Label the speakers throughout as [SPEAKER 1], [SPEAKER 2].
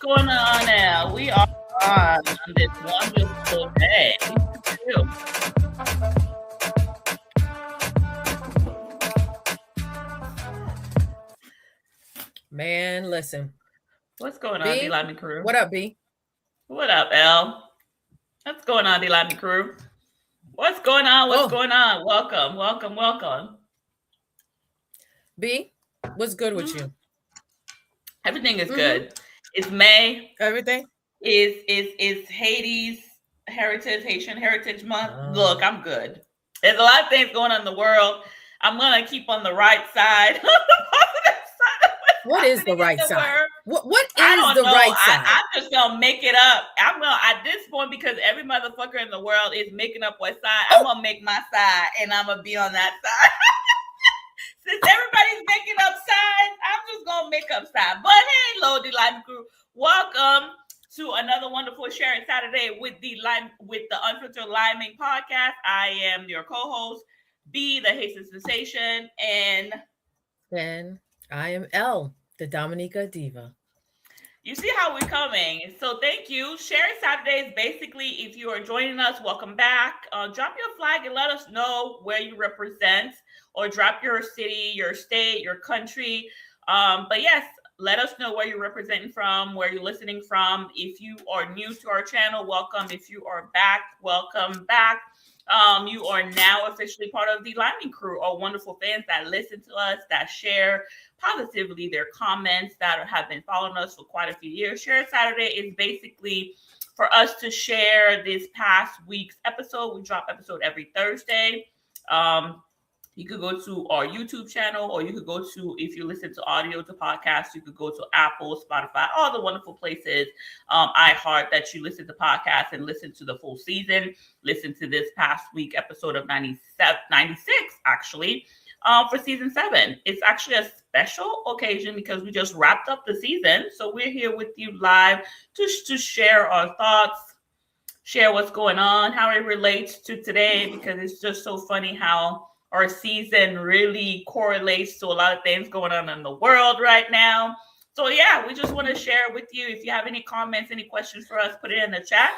[SPEAKER 1] going on now? We are on this wonderful day.
[SPEAKER 2] Man, listen.
[SPEAKER 1] What's going on,
[SPEAKER 2] B?
[SPEAKER 1] Limin Crew?
[SPEAKER 2] What up, B?
[SPEAKER 1] What up, L? What's going on, Limin Crew? What's going on? What's going on? Welcome.
[SPEAKER 2] B, what's good with you?
[SPEAKER 1] Everything is good. It's May.
[SPEAKER 2] Everything
[SPEAKER 1] is Haiti's Haitian Heritage Month. Look, I'm good. There's a lot of things going on in the world. I'm gonna keep on the right side.
[SPEAKER 2] What is the right side? What is the right side?
[SPEAKER 1] I'm just gonna make it up. I'm gonna at this point, because every motherfucker in the world is making up what side. I'm gonna make my side, and I'm gonna be on that side. Since everybody's making up sides, I'm just gonna make up sides. But hey, hello, the Limin Crew. Welcome to another wonderful Sharing Saturday with the Unfiltered Liming podcast. I am your co-host, B, the Haitian Sensation, and
[SPEAKER 2] I am L, the Dominica Diva.
[SPEAKER 1] You see how we're coming. So thank you. Sharing Saturdays, basically, if you are joining us, welcome back. Drop your flag and let us know where you represent, or drop your city, your state, your country. But yes, let us know where you're representing from, where you're listening from. If you are new to our channel, welcome. If you are back, welcome back. You are now officially part of the Limin Crew, our wonderful fans that listen to us, that share positively their comments, that have been following us for quite a few years. Share Saturday is basically for us to share this past week's episode. We drop episode every Thursday. You could go to our YouTube channel, or you could go to, if you listen to audio to podcasts, you could go to Apple, Spotify, all the wonderful places, iHeart, that you listen to podcasts and listen to the full season. Listen to this past week episode of 96, actually, for season 7. It's actually a special occasion because we just wrapped up the season. So we're here with you live to share our thoughts, share what's going on, how it relates to today, because it's just so funny how our season really correlates to a lot of things going on in the world right now. So yeah, we just want to share with you. If you have any comments, any questions for us, put it in the chat.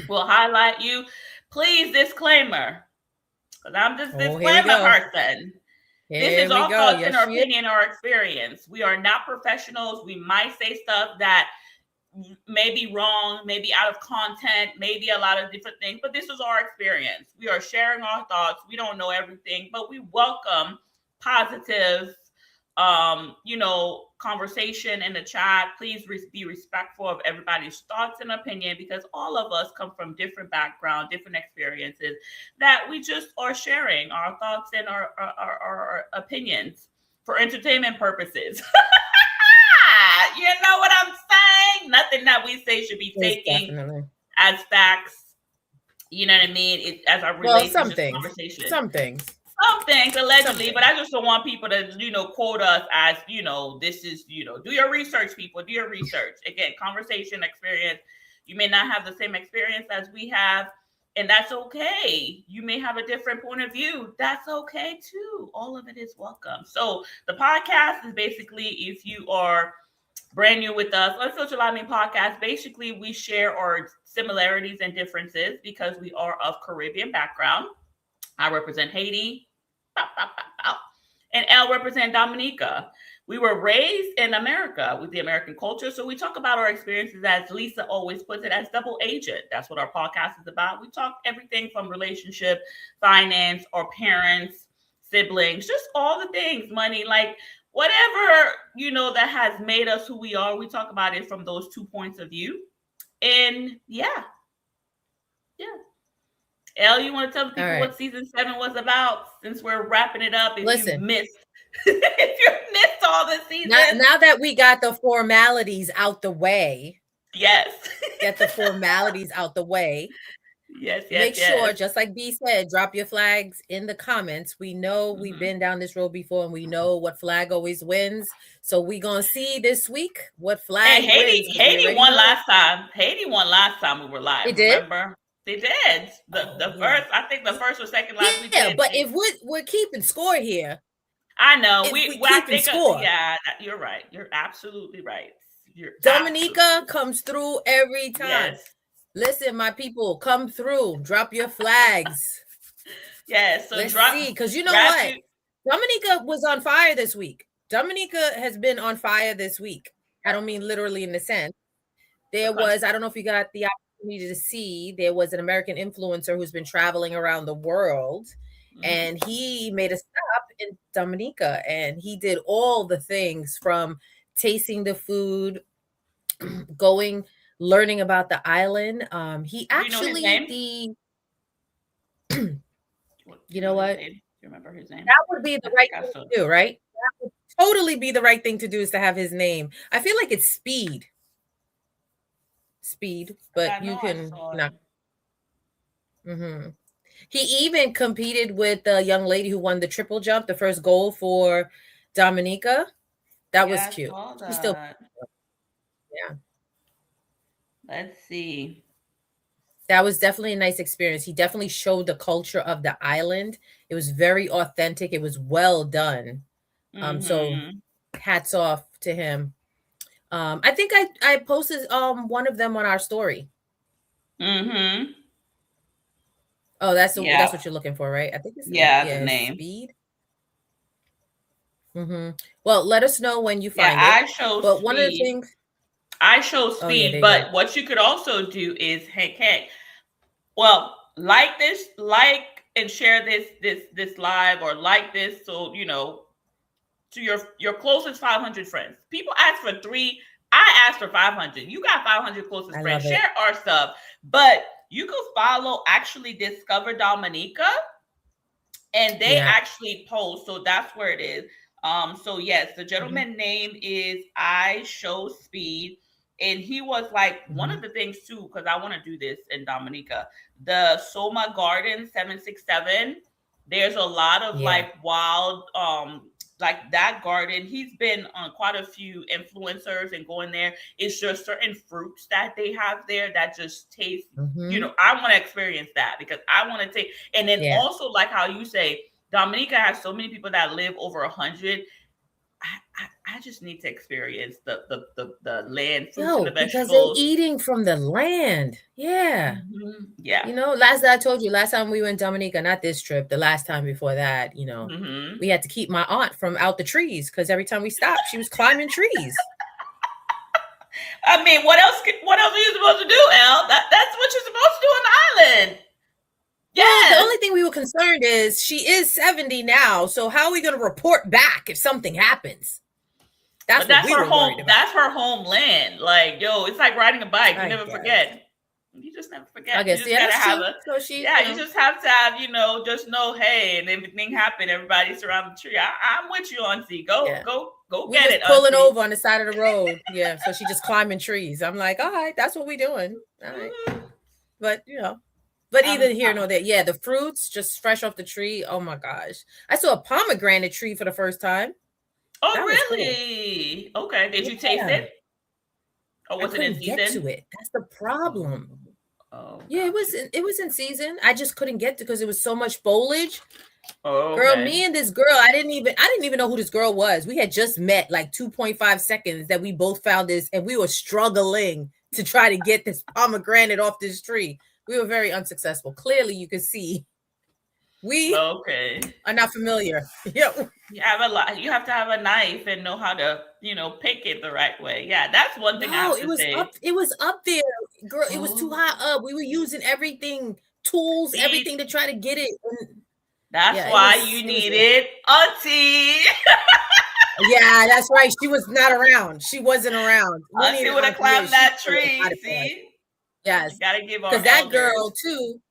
[SPEAKER 1] We'll highlight you. Please, disclaimer, because I'm just disclaimer person. This is our thoughts and our opinion, our experience. We are not professionals. We might say stuff that may be wrong, maybe out of content, maybe a lot of different things, but this is our experience. We are sharing our thoughts. We don't know everything, but we welcome positive, conversation in the chat. Please be respectful of everybody's thoughts and opinion, because all of us come from different backgrounds, different experiences, that we just are sharing our thoughts and our opinions for entertainment purposes. You know what I'm saying? Nothing that we say should be taken as facts. You know what I mean? As a relationship conversation.
[SPEAKER 2] Some things
[SPEAKER 1] allegedly, but I just don't want people to, quote us as, this is, do your research, people. Do your research. Again, conversation, experience. You may not have the same experience as we have, and that's okay. You may have a different point of view. That's okay too. All of it is welcome. So the podcast is basically, if you are brand new with us, Unfiltered Liming podcast, basically we share our similarities and differences because we are of Caribbean background. I represent Haiti, and L represent Dominica. We were raised in America with the American culture, so we talk about our experiences, as Lisa always puts it, as double agent. That's what our podcast is about. We talk everything from relationship, finance, our parents, siblings, just all the things, money, like whatever, that has made us who we are. We talk about it from those 2 points of view. And yeah. Elle, you want to tell the people what season 7 was about, since we're wrapping it up? If you missed all the season.
[SPEAKER 2] Now that we got the formalities out the way.
[SPEAKER 1] Yes.
[SPEAKER 2] Get the formalities out the way.
[SPEAKER 1] Yes.
[SPEAKER 2] Make sure, just like B said, drop your flags in the comments. We know we've been down this road before, and we know what flag always wins. So we're going to see this week what flag wins.
[SPEAKER 1] Haiti won last time. Haiti won last time we were live.
[SPEAKER 2] It did?
[SPEAKER 1] Remember? They did. The first, I think the first or second last week.
[SPEAKER 2] Yeah, but if we're keeping score here.
[SPEAKER 1] I know. We keeping score. Yeah, you're right. You're absolutely right. You're
[SPEAKER 2] Dominica comes through every time.
[SPEAKER 1] yes.
[SPEAKER 2] Listen, my people, come through. Drop your flags.
[SPEAKER 1] Yes. So
[SPEAKER 2] Let's
[SPEAKER 1] drop
[SPEAKER 2] see, because you know what?
[SPEAKER 1] gratitude.
[SPEAKER 2] Dominica was on fire this week. Dominica has been on fire this week. I don't mean literally in the sense. There was, I don't know if you got the opportunity to see, there was an American influencer who's been traveling around the world, and he made a stop in Dominica, and he did all the things from tasting the food, going, learning about the island. He
[SPEAKER 1] Do you know his name?
[SPEAKER 2] actually
[SPEAKER 1] You
[SPEAKER 2] know
[SPEAKER 1] know his
[SPEAKER 2] what?
[SPEAKER 1] name? Do you remember his name?
[SPEAKER 2] That would be the right thing to do, right? That would totally be the right thing to do, is to have his name. I feel like it's Speed, but you can not. He even competed with the young lady who won the triple jump, the first goal for Dominica. That was cute. She's still, yeah.
[SPEAKER 1] Let's see.
[SPEAKER 2] That was definitely a nice experience. He definitely showed the culture of the island. It was very authentic. It was well done. So hats off to him. I think I posted one of them on our story. Oh, that's what you're looking for, right? I think it's
[SPEAKER 1] the name.
[SPEAKER 2] Speed. Well, let us know when you find it.
[SPEAKER 1] I show
[SPEAKER 2] but
[SPEAKER 1] Speed.
[SPEAKER 2] One of the things
[SPEAKER 1] I show Speed, but what you could also do is, hey, well, like and share this live, or like this, so you know, to your closest 500 friends. People ask for 3. I asked for 500. You got 500 closest friends. Share our stuff, but you could follow actually Discover Dominica, and they actually post. So that's where it is. So yes, the gentleman name is I Show Speed. And he was like, one of the things too, because I want to do this in Dominica, the Soma Garden 767. There's a lot of like wild, like that garden. He's been on quite a few influencers and going there. It's just certain fruits that they have there that just taste, you know, I want to experience that, because I want to take. And then also, like how you say, Dominica has so many people that live over 100. I just need to experience the land, fruits and the vegetables.
[SPEAKER 2] Because they're eating from the land. Yeah.
[SPEAKER 1] Yeah.
[SPEAKER 2] You know, I told you last time we went to Dominica, not this trip, the last time before that, you know, we had to keep my aunt from out the trees, because every time we stopped, she was climbing trees.
[SPEAKER 1] I mean, what else are you supposed to do, Elle? That's what you're supposed to do on the island.
[SPEAKER 2] Yeah. Well, the only thing we were concerned is she is 70 now. So how are we going to report back if something happens? That's her home.
[SPEAKER 1] That's her homeland. Like, yo, it's like riding a bike. You never forget. You just never forget.
[SPEAKER 2] I guess,
[SPEAKER 1] you just gotta have
[SPEAKER 2] you
[SPEAKER 1] just have to have, you know, just know, hey, and if anything happened, everybody's around the tree. I'm with you, Auntie. Go get it.
[SPEAKER 2] Pulling over on the side of the road. Yeah. So she just climbing trees. I'm like, all right, that's what we're doing. All right. But you know. But either here nor there. Yeah, the fruits just fresh off the tree. Oh my gosh. I saw a pomegranate tree for the first time.
[SPEAKER 1] Oh, really? Cool. Okay. Did you taste it? Or was it in season?
[SPEAKER 2] Get to it. That's the problem. Oh, yeah, it was in season. I just couldn't get to, because it was so much foliage. Oh, okay. Girl, me and this girl, I didn't even know who this girl was. We had just met like 2.5 seconds that we both found this, and we were struggling to try to get this pomegranate off this tree. We were very unsuccessful. Clearly, you could see we are not familiar. Yeah,
[SPEAKER 1] you have to have a knife and know how to, you know, pick it the right way. Yeah, that's one thing I have to say.
[SPEAKER 2] It was up there, girl. It was too high up. We were using everything, tools, everything to try to get it.
[SPEAKER 1] That's why you needed Auntie.
[SPEAKER 2] Yeah, that's right. She was not around. She wasn't around.
[SPEAKER 1] Auntie would have climbed that tree. See.
[SPEAKER 2] Yes.
[SPEAKER 1] You gotta give our
[SPEAKER 2] because that girl too.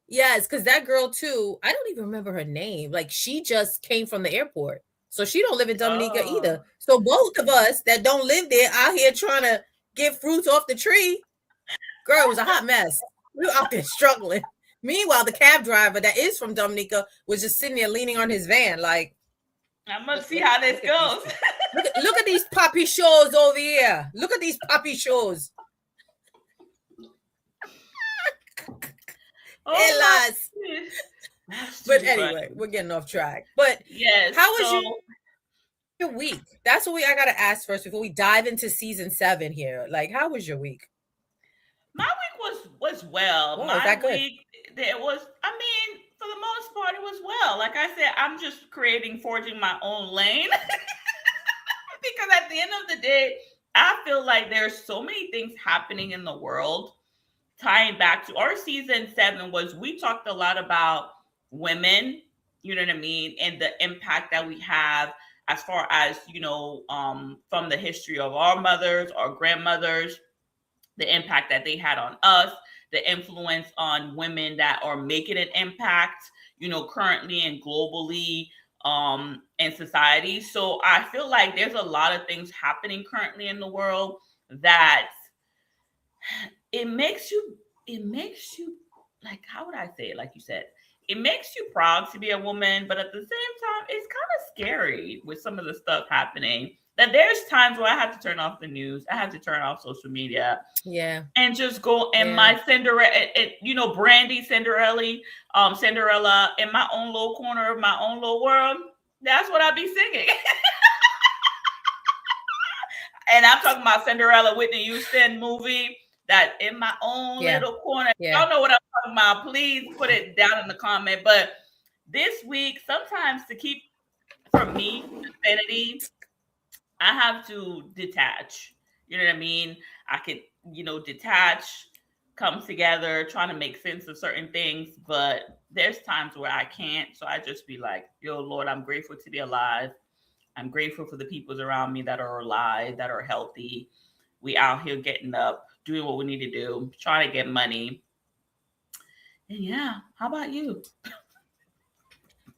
[SPEAKER 2] Yes, because that girl too. I don't even remember her name. Like, she just came from the airport, so she don't live in Dominica either. So both of us that don't live there out here trying to get fruits off the tree. Girl, it was a hot mess. We were out there struggling. Meanwhile, the cab driver that is from Dominica was just sitting there leaning on his van, like,
[SPEAKER 1] I must see how this goes.
[SPEAKER 2] Look at these poppy shows over here. Look at these poppy shows. But anyway, we're getting off track. But
[SPEAKER 1] yes,
[SPEAKER 2] how was you? your week? That's what I gotta ask first before we dive into season 7 here. Like, how was your week?
[SPEAKER 1] My week was well.
[SPEAKER 2] Well, is
[SPEAKER 1] My
[SPEAKER 2] that good?
[SPEAKER 1] week there was. I mean, for the most part, it was well. Like I said, I'm just forging my own lane because at the end of the day, I feel like there's so many things happening in the world. Tying back to our season 7 was we talked a lot about women. You know what I mean, and the impact that we have as far as from the history of our mothers, our grandmothers, the impact that they had on us, the influence on women that are making an impact, currently and globally in society. So I feel like there's a lot of things happening currently in the world that it makes you like, how would I say it? Like you said, it makes you proud to be a woman, but at the same time, it's kind of scary with some of the stuff happening. That there's times where I have to turn off the news, I have to turn off social media,
[SPEAKER 2] Yeah.
[SPEAKER 1] and just go in
[SPEAKER 2] Yeah.
[SPEAKER 1] my Cinderella, Brandy Cinderella in my own little corner of my own little world. That's what I be singing. And I'm talking about Cinderella, Whitney Houston movie. That in my own
[SPEAKER 2] Yeah.
[SPEAKER 1] little corner.
[SPEAKER 2] Yeah.
[SPEAKER 1] Y'all know what I'm talking about. Please put it down in the comment. But this week, sometimes to keep, for me, sanity, I have to detach. You know what I mean? I could, detach, come together, trying to make sense of certain things. But there's times where I can't. So I just be like, yo, Lord, I'm grateful to be alive. I'm grateful for the peoples around me that are alive, that are healthy. We out here getting up, doing what we need to do, trying to get money. And yeah, how about you?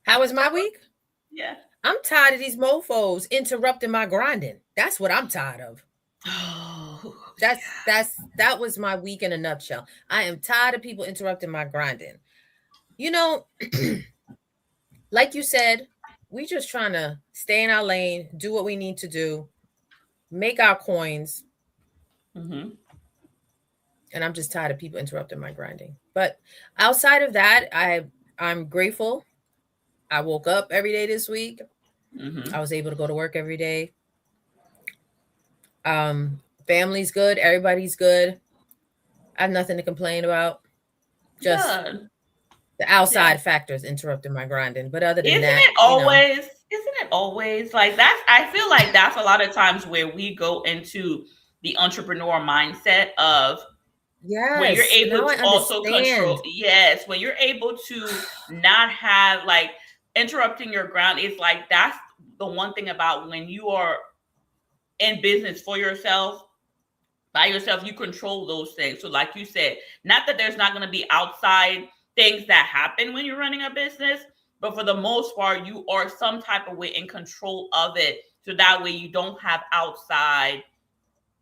[SPEAKER 2] How was my week?
[SPEAKER 1] Yeah.
[SPEAKER 2] I'm tired of these mofos interrupting my grinding. That's what I'm tired of.
[SPEAKER 1] Oh,
[SPEAKER 2] that was my week in a nutshell. I am tired of people interrupting my grinding. Like you said, we just trying to stay in our lane, do what we need to do, make our coins.
[SPEAKER 1] Mm-hmm.
[SPEAKER 2] And I'm just tired of people interrupting my grinding. But outside of that, I'm grateful. I woke up every day this week.
[SPEAKER 1] Mm-hmm.
[SPEAKER 2] I was able to go to work every day. Family's good. Everybody's good. I have nothing to complain about. Just
[SPEAKER 1] Good.
[SPEAKER 2] the outside
[SPEAKER 1] Yeah.
[SPEAKER 2] factors interrupting my grinding. But other than
[SPEAKER 1] Isn't
[SPEAKER 2] that,
[SPEAKER 1] it always? Isn't it always like that's? I feel like that's a lot of times where we go into the entrepreneur mindset of when you're
[SPEAKER 2] yes.
[SPEAKER 1] able
[SPEAKER 2] Now I
[SPEAKER 1] to also
[SPEAKER 2] understand.
[SPEAKER 1] control. Yes, when you're able to not have like interrupting your ground. It's like that's the one thing about when you are in business for yourself, by yourself, you control those things. So like you said, not that there's not going to be outside things that happen when you're running a business, but for the most part, you are some type of way in control of it. So that way you don't have outside,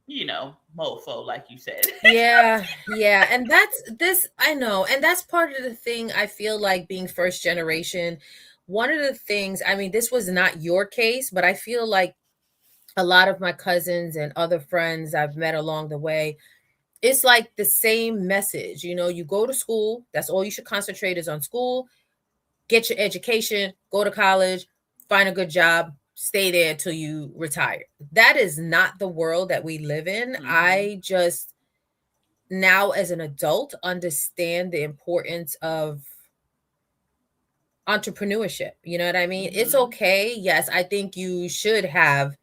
[SPEAKER 1] mofo, like you said.
[SPEAKER 2] Yeah, yeah. And that's this, I know. And that's part of the thing I feel like being first generation. One of the things, I mean, this was not your case, but I feel like a lot of my cousins and other friends I've met along the way, it's like the same message. You go to school, that's all you should concentrate is on school, get your education, go to college, find a good job, stay there till you retire. That is not the world that we live in.
[SPEAKER 1] Mm-hmm.
[SPEAKER 2] I just now as an adult understand the importance of entrepreneurship. You know what I mean?
[SPEAKER 1] Mm-hmm.
[SPEAKER 2] It's okay. Yes, I think you should have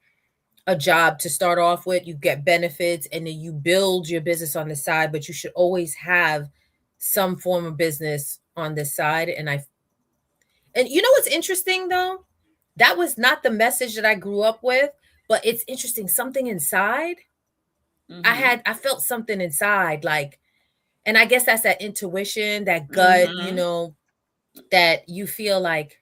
[SPEAKER 2] a job to start off with, you get benefits, and then you build your business on the side, but you should always have some form of business on the side. And you know what's interesting though? That was not the message that I grew up with, but it's interesting. Something inside,
[SPEAKER 1] Mm-hmm.
[SPEAKER 2] I felt something inside, like, and I guess that's that intuition, that gut,
[SPEAKER 1] Mm-hmm.
[SPEAKER 2] that you feel like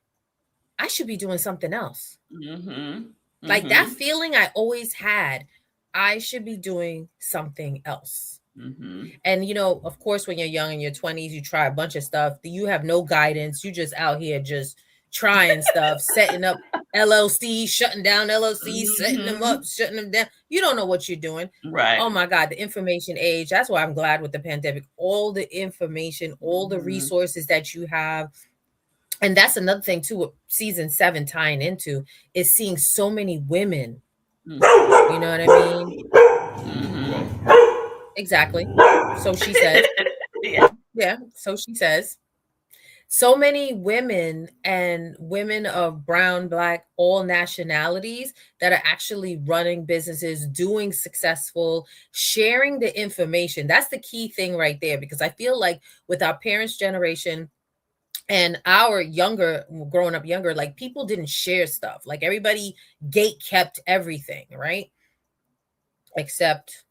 [SPEAKER 2] I should be doing something else.
[SPEAKER 1] Mm-hmm.
[SPEAKER 2] Like that
[SPEAKER 1] Mm-hmm.
[SPEAKER 2] feeling I always had, I should be doing something else.
[SPEAKER 1] Mm-hmm.
[SPEAKER 2] And of course, when you're young in your 20s, you try a bunch of stuff. You have no guidance. You just out here just trying stuff, setting up LLCs, shutting down LLCs, setting them
[SPEAKER 1] Mm-hmm.
[SPEAKER 2] up, shutting them down. You don't know what you're doing.
[SPEAKER 1] Right.
[SPEAKER 2] Oh my God, the information age. That's why I'm glad with the pandemic. All the information, all the
[SPEAKER 1] Mm-hmm.
[SPEAKER 2] resources that you have, And that's another thing too, what season 7 tying into is seeing so many women. You know what I mean? Exactly. So she says.
[SPEAKER 1] Yeah.
[SPEAKER 2] Yeah, so she says. So many women and women of brown, black, all nationalities that are actually running businesses, doing successful, sharing the information. That's the key thing right there, because I feel like with our parents' generation and our younger, growing up younger, like people didn't share stuff. Like everybody gate kept everything, right? Except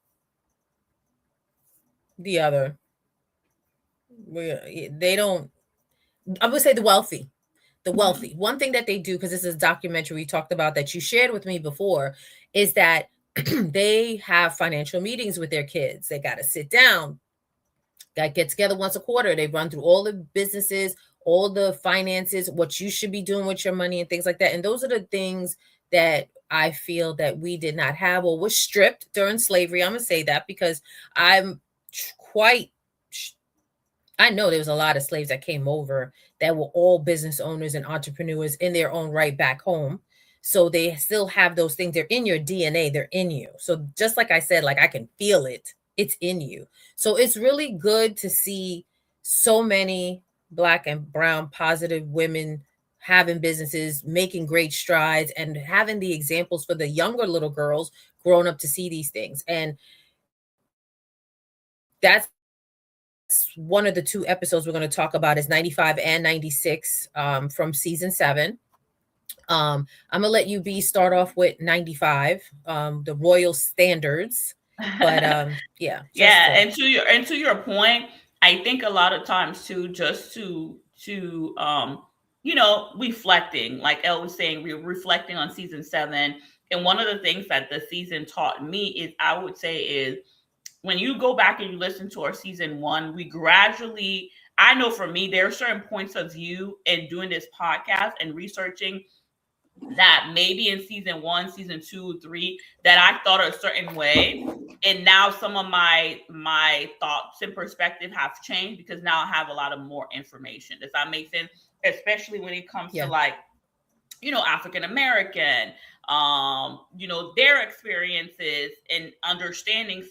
[SPEAKER 2] the other. They don't, I would say the wealthy. The wealthy. One thing that they do, because this is a documentary we talked about that you shared with me before, is that they have financial meetings with their kids. They got to sit down, got to get together once a quarter. They run through all the businesses, all the finances, what you should be doing with your money and things like that. And those are the things that I feel that we did not have or was stripped during slavery. I'm going to say that because I'm quite, I know there was a lot of slaves that came over that were all business owners and entrepreneurs in their own right back home. So they still have those things. They're in your DNA, they're in you. So just like I said, like I can feel it, it's in you. So it's really good to see so many black and brown positive women having businesses, making great strides, and having the examples for the younger little girls growing up to see these things. And that's one of the 2 episodes we're going to talk about is 95 and 96 from season 7. I'm gonna let you be start off with 95, the royal standards. But yeah, just
[SPEAKER 1] Yeah, and to your point, I think a lot of times too, just to reflecting, like Elle was saying, we're reflecting on season 7. And one of the things that the season taught me is, I would say, is when you go back and you listen to our season 1, we gradually, I know for me, there are certain points of view in doing this podcast and researching that maybe in season 1, season 2, 3, that I thought a certain way, and now some of my thoughts and perspective have changed because now I have a lot of more information. Does that make sense? Especially when it comes to,
[SPEAKER 2] yeah,
[SPEAKER 1] like, African American, their experiences and understanding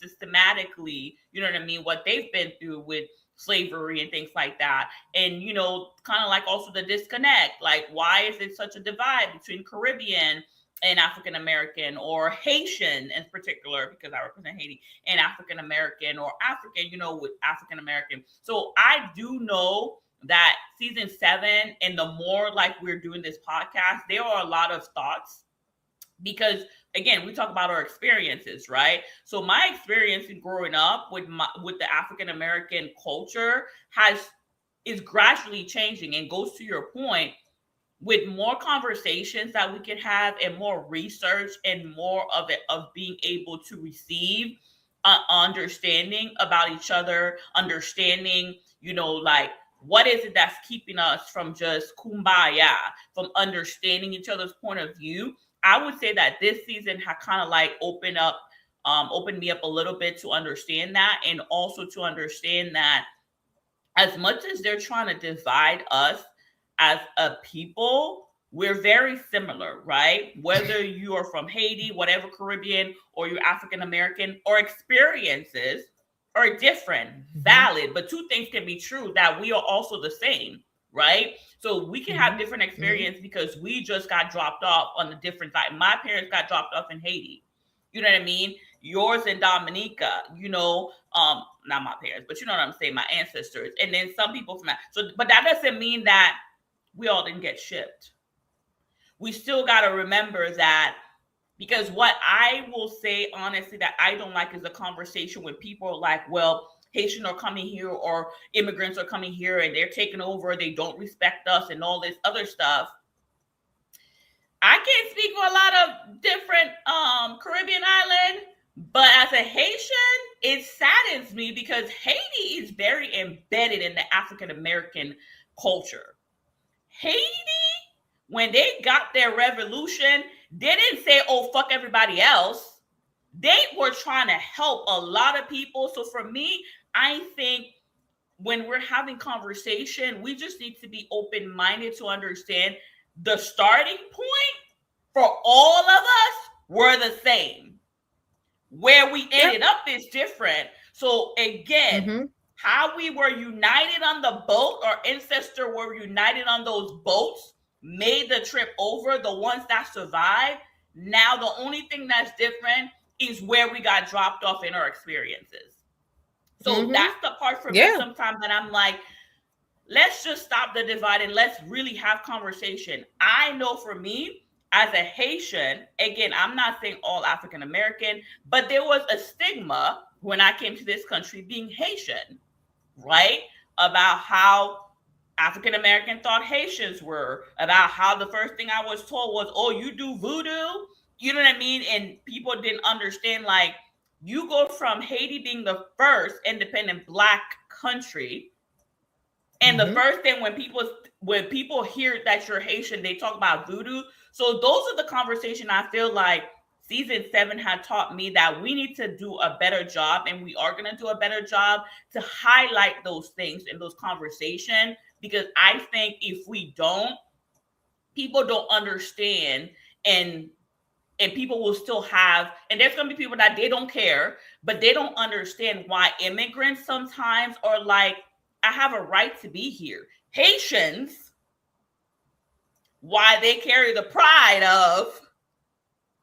[SPEAKER 1] systematically, you know what I mean, what they've been through with slavery and things like that. And, kind of like also the disconnect, like, why is it such a divide between Caribbean and African American, or Haitian in particular, because I represent Haiti, and African American, or African, with African American. So I do know that season 7, and the more like we're doing this podcast, there are a lot of thoughts, because again, we talk about our experiences, right? So my experience in growing up with the African American culture is gradually changing, and goes to your point, with more conversations that we could have, and more research, and more of it, of being able to receive understanding about each other, understanding, like, what is it that's keeping us from just kumbaya, from understanding each other's point of view. I would say that this season had kind of like opened me up a little bit to understand that, and also to understand that as much as they're trying to divide us as a people, we're very similar, right? Whether you are from Haiti, whatever Caribbean, or you're African American, or experiences are different,
[SPEAKER 2] mm-hmm,
[SPEAKER 1] valid, but two things can be true, that we are also the same, right? So we can have
[SPEAKER 2] mm-hmm,
[SPEAKER 1] different
[SPEAKER 2] mm-hmm,
[SPEAKER 1] experience because we just got dropped off on the different side. My parents got dropped off in Haiti. You know what I mean? Yours in Dominica, not my parents, but you know what I'm saying, my ancestors, and then some people from that. So, but that doesn't mean that we all didn't get shipped. We still got to remember that, because what I will say honestly that I don't like is a conversation when people are like, well, Haitian are coming here, or immigrants are coming here and they're taking over, they don't respect us, and all this other stuff. I can't speak for a lot of different Caribbean island, but as a Haitian, it saddens me because Haiti is very embedded in the African American culture. Haiti, when they got their revolution, they didn't say, oh, fuck everybody else. They were trying to help a lot of people. So for me, I think when we're having conversation, we just need to be open-minded to understand the starting point for all of us were the same. Where we ended up is different. So again, how we were united on the boat, our ancestors were united on those boats, made the trip over, the ones that survived. Now the only thing that's different is where we got dropped off in our experiences. So that's the part for me sometimes that I'm like, let's just stop the divide and let's really have conversation. I know for me, as a Haitian, again, I'm not saying all African American, but there was a stigma when I came to this country being Haitian, right? About how African American thought Haitians were, about how the first thing I was told was, oh, you do voodoo? You know what I mean? And people didn't understand, like, you go from Haiti being the first independent Black country, and the first thing when people hear that you're Haitian, they talk about voodoo. So those are the conversation I feel like season 7 had taught me that we need to do a better job, and we are going to do a better job to highlight those things in those conversations, because I think if we don't, people don't understand, and people will still have, and there's going to be people that they don't care, but they don't understand why immigrants sometimes are like, I have a right to be here. Haitians, why they carry the pride of,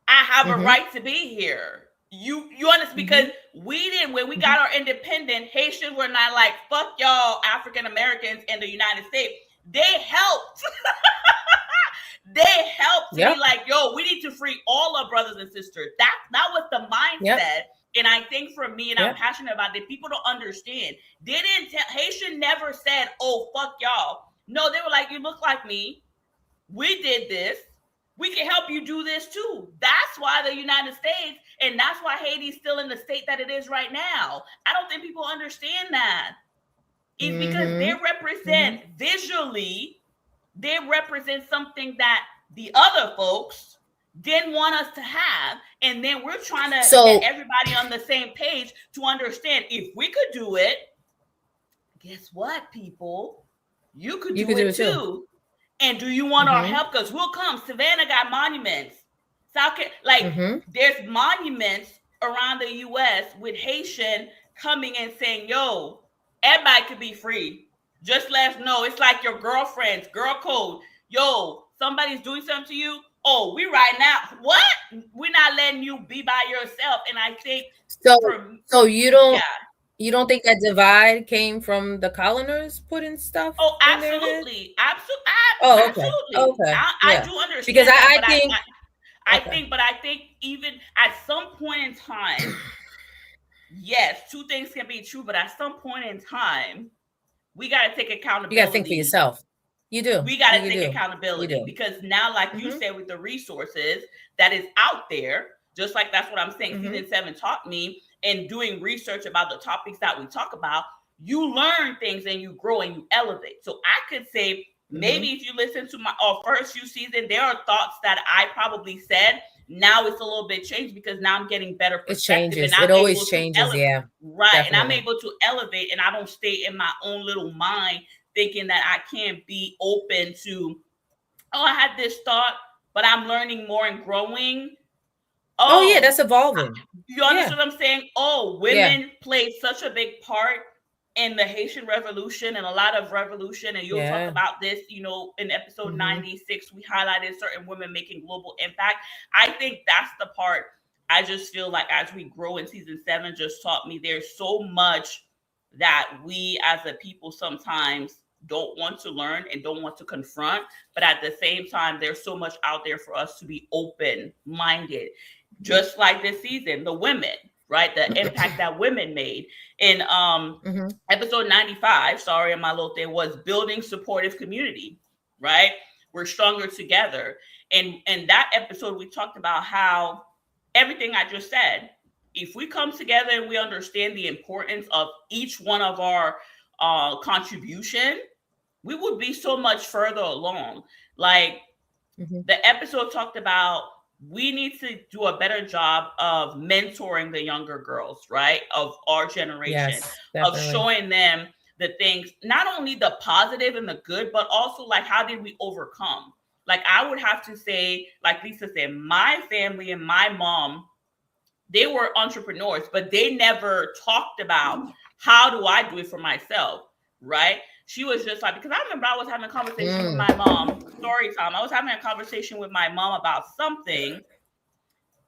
[SPEAKER 1] I have a right to be here. You understand? Because we didn't, when we got our independence, Haitians were not like, fuck y'all African Americans in the United States. They helped. They helped to be like, yo, we need to free all our brothers and sisters. That was the mindset. And I think for me, and I'm passionate about it, people don't understand. They didn't tell, Haitian never said, oh, fuck y'all. No, they were like, you look like me. We did this. We can help you do this too. That's why the United States, and that's why Haiti's still in the state that it is right now. I don't think people understand that. It's because they represent visually, they represent something that the other folks didn't want us to have. And then we're trying to get everybody on the same page to understand, if we could do it, guess what, people? You could do it too. And do you want our help? Because we'll come. Savannah got monuments. South Carolina, there's monuments around the U.S. with Haitian coming and saying, yo, everybody could be free. Just let us know. It's like your girlfriends, girl code. Yo, somebody's doing something to you. Oh, we right now. What? We're not letting you be by yourself. And I think
[SPEAKER 2] so you don't you don't think that divide came from the coloners putting stuff?
[SPEAKER 1] Oh, absolutely. Absolutely.
[SPEAKER 2] Okay.
[SPEAKER 1] I do understand
[SPEAKER 2] because
[SPEAKER 1] that,
[SPEAKER 2] I
[SPEAKER 1] think but I think even at some point in time, yes, two things can be true, but at some point in time, we got to take accountability.
[SPEAKER 2] You got to think for yourself. You do.
[SPEAKER 1] We got to take accountability, because now, like you said, with the resources that is out there, just like that's what I'm saying, season 7 taught me, and doing research about the topics that we talk about, you learn things and you grow and you elevate. So I could say, maybe if you listen to my first few seasons, there are thoughts that I probably said. Now it's a little bit changed because now I'm getting better perspective.
[SPEAKER 2] It changes. It always changes. Yeah.
[SPEAKER 1] Right. Definitely. And I'm able to elevate, and I don't stay in my own little mind thinking that I can't be open to, oh, I had this thought, but I'm learning more and growing.
[SPEAKER 2] Oh yeah, that's evolving.
[SPEAKER 1] You understand what I'm saying? Oh, women played such a big part in the Haitian Revolution and a lot of revolution. And you'll talk about this, in episode 96, we highlighted certain women making global impact. I think that's the part I just feel like as we grow in season 7 just taught me there's so much that we as a people sometimes don't want to learn and don't want to confront. But at the same time, there's so much out there for us to be open-minded. Just like this season, the women, right? The impact that women made in episode 95, sorry, my little thing, was building supportive community, right? We're stronger together. And in that episode, we talked about how everything I just said, if we come together and we understand the importance of each one of our contribution, we would be so much further along. Like the episode talked about, we need to do a better job of mentoring the younger girls, right? Of our generation, of showing them the things, not only the positive and the good, but also like how did we overcome? Like I would have to say, like Lisa said, my family and my mom, they were entrepreneurs, but they never talked about how do I do it for myself, right? She was just like, because I remember I was having a conversation with my mom, story time. I was having a conversation with my mom about something.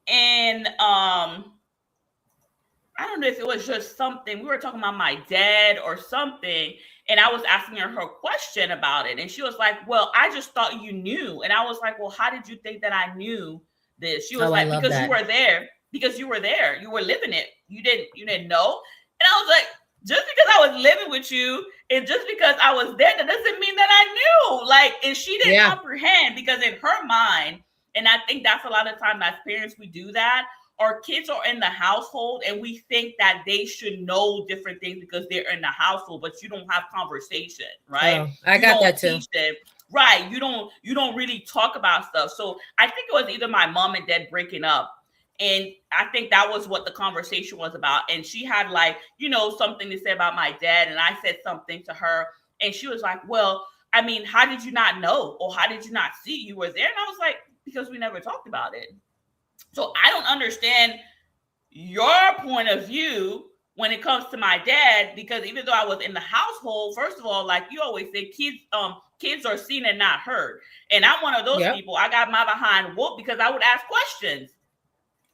[SPEAKER 1] And I don't know if it was just something, we were talking about my dad or something, and I was asking her a question about it. And she was like, well, I just thought you knew. And I was like, well, how did you think that I knew this? She was like, because you were there. Because you were there. You were living it. You didn't know. And I was like, just because I was living with you and just because I was there, that doesn't mean that I knew. Like, and she didn't comprehend, because in her mind, and I think that's a lot of times as parents, we do that. Our kids are in the household and we think that they should know different things because they're in the household, but you don't have conversation, right?
[SPEAKER 2] Oh, I got that too.
[SPEAKER 1] Right. You don't really talk about stuff. So I think it was either my mom and dad breaking up. And I think that was what the conversation was about. And she had like, something to say about my dad. And I said something to her and she was like, well, I mean, how did you not know? Or how did you not see you were there? And I was like, because we never talked about it. So I don't understand your point of view when it comes to my dad, because even though I was in the household, first of all, like you always say, kids are seen and not heard. And I'm one of those people. I got my behind whooped because I would ask questions.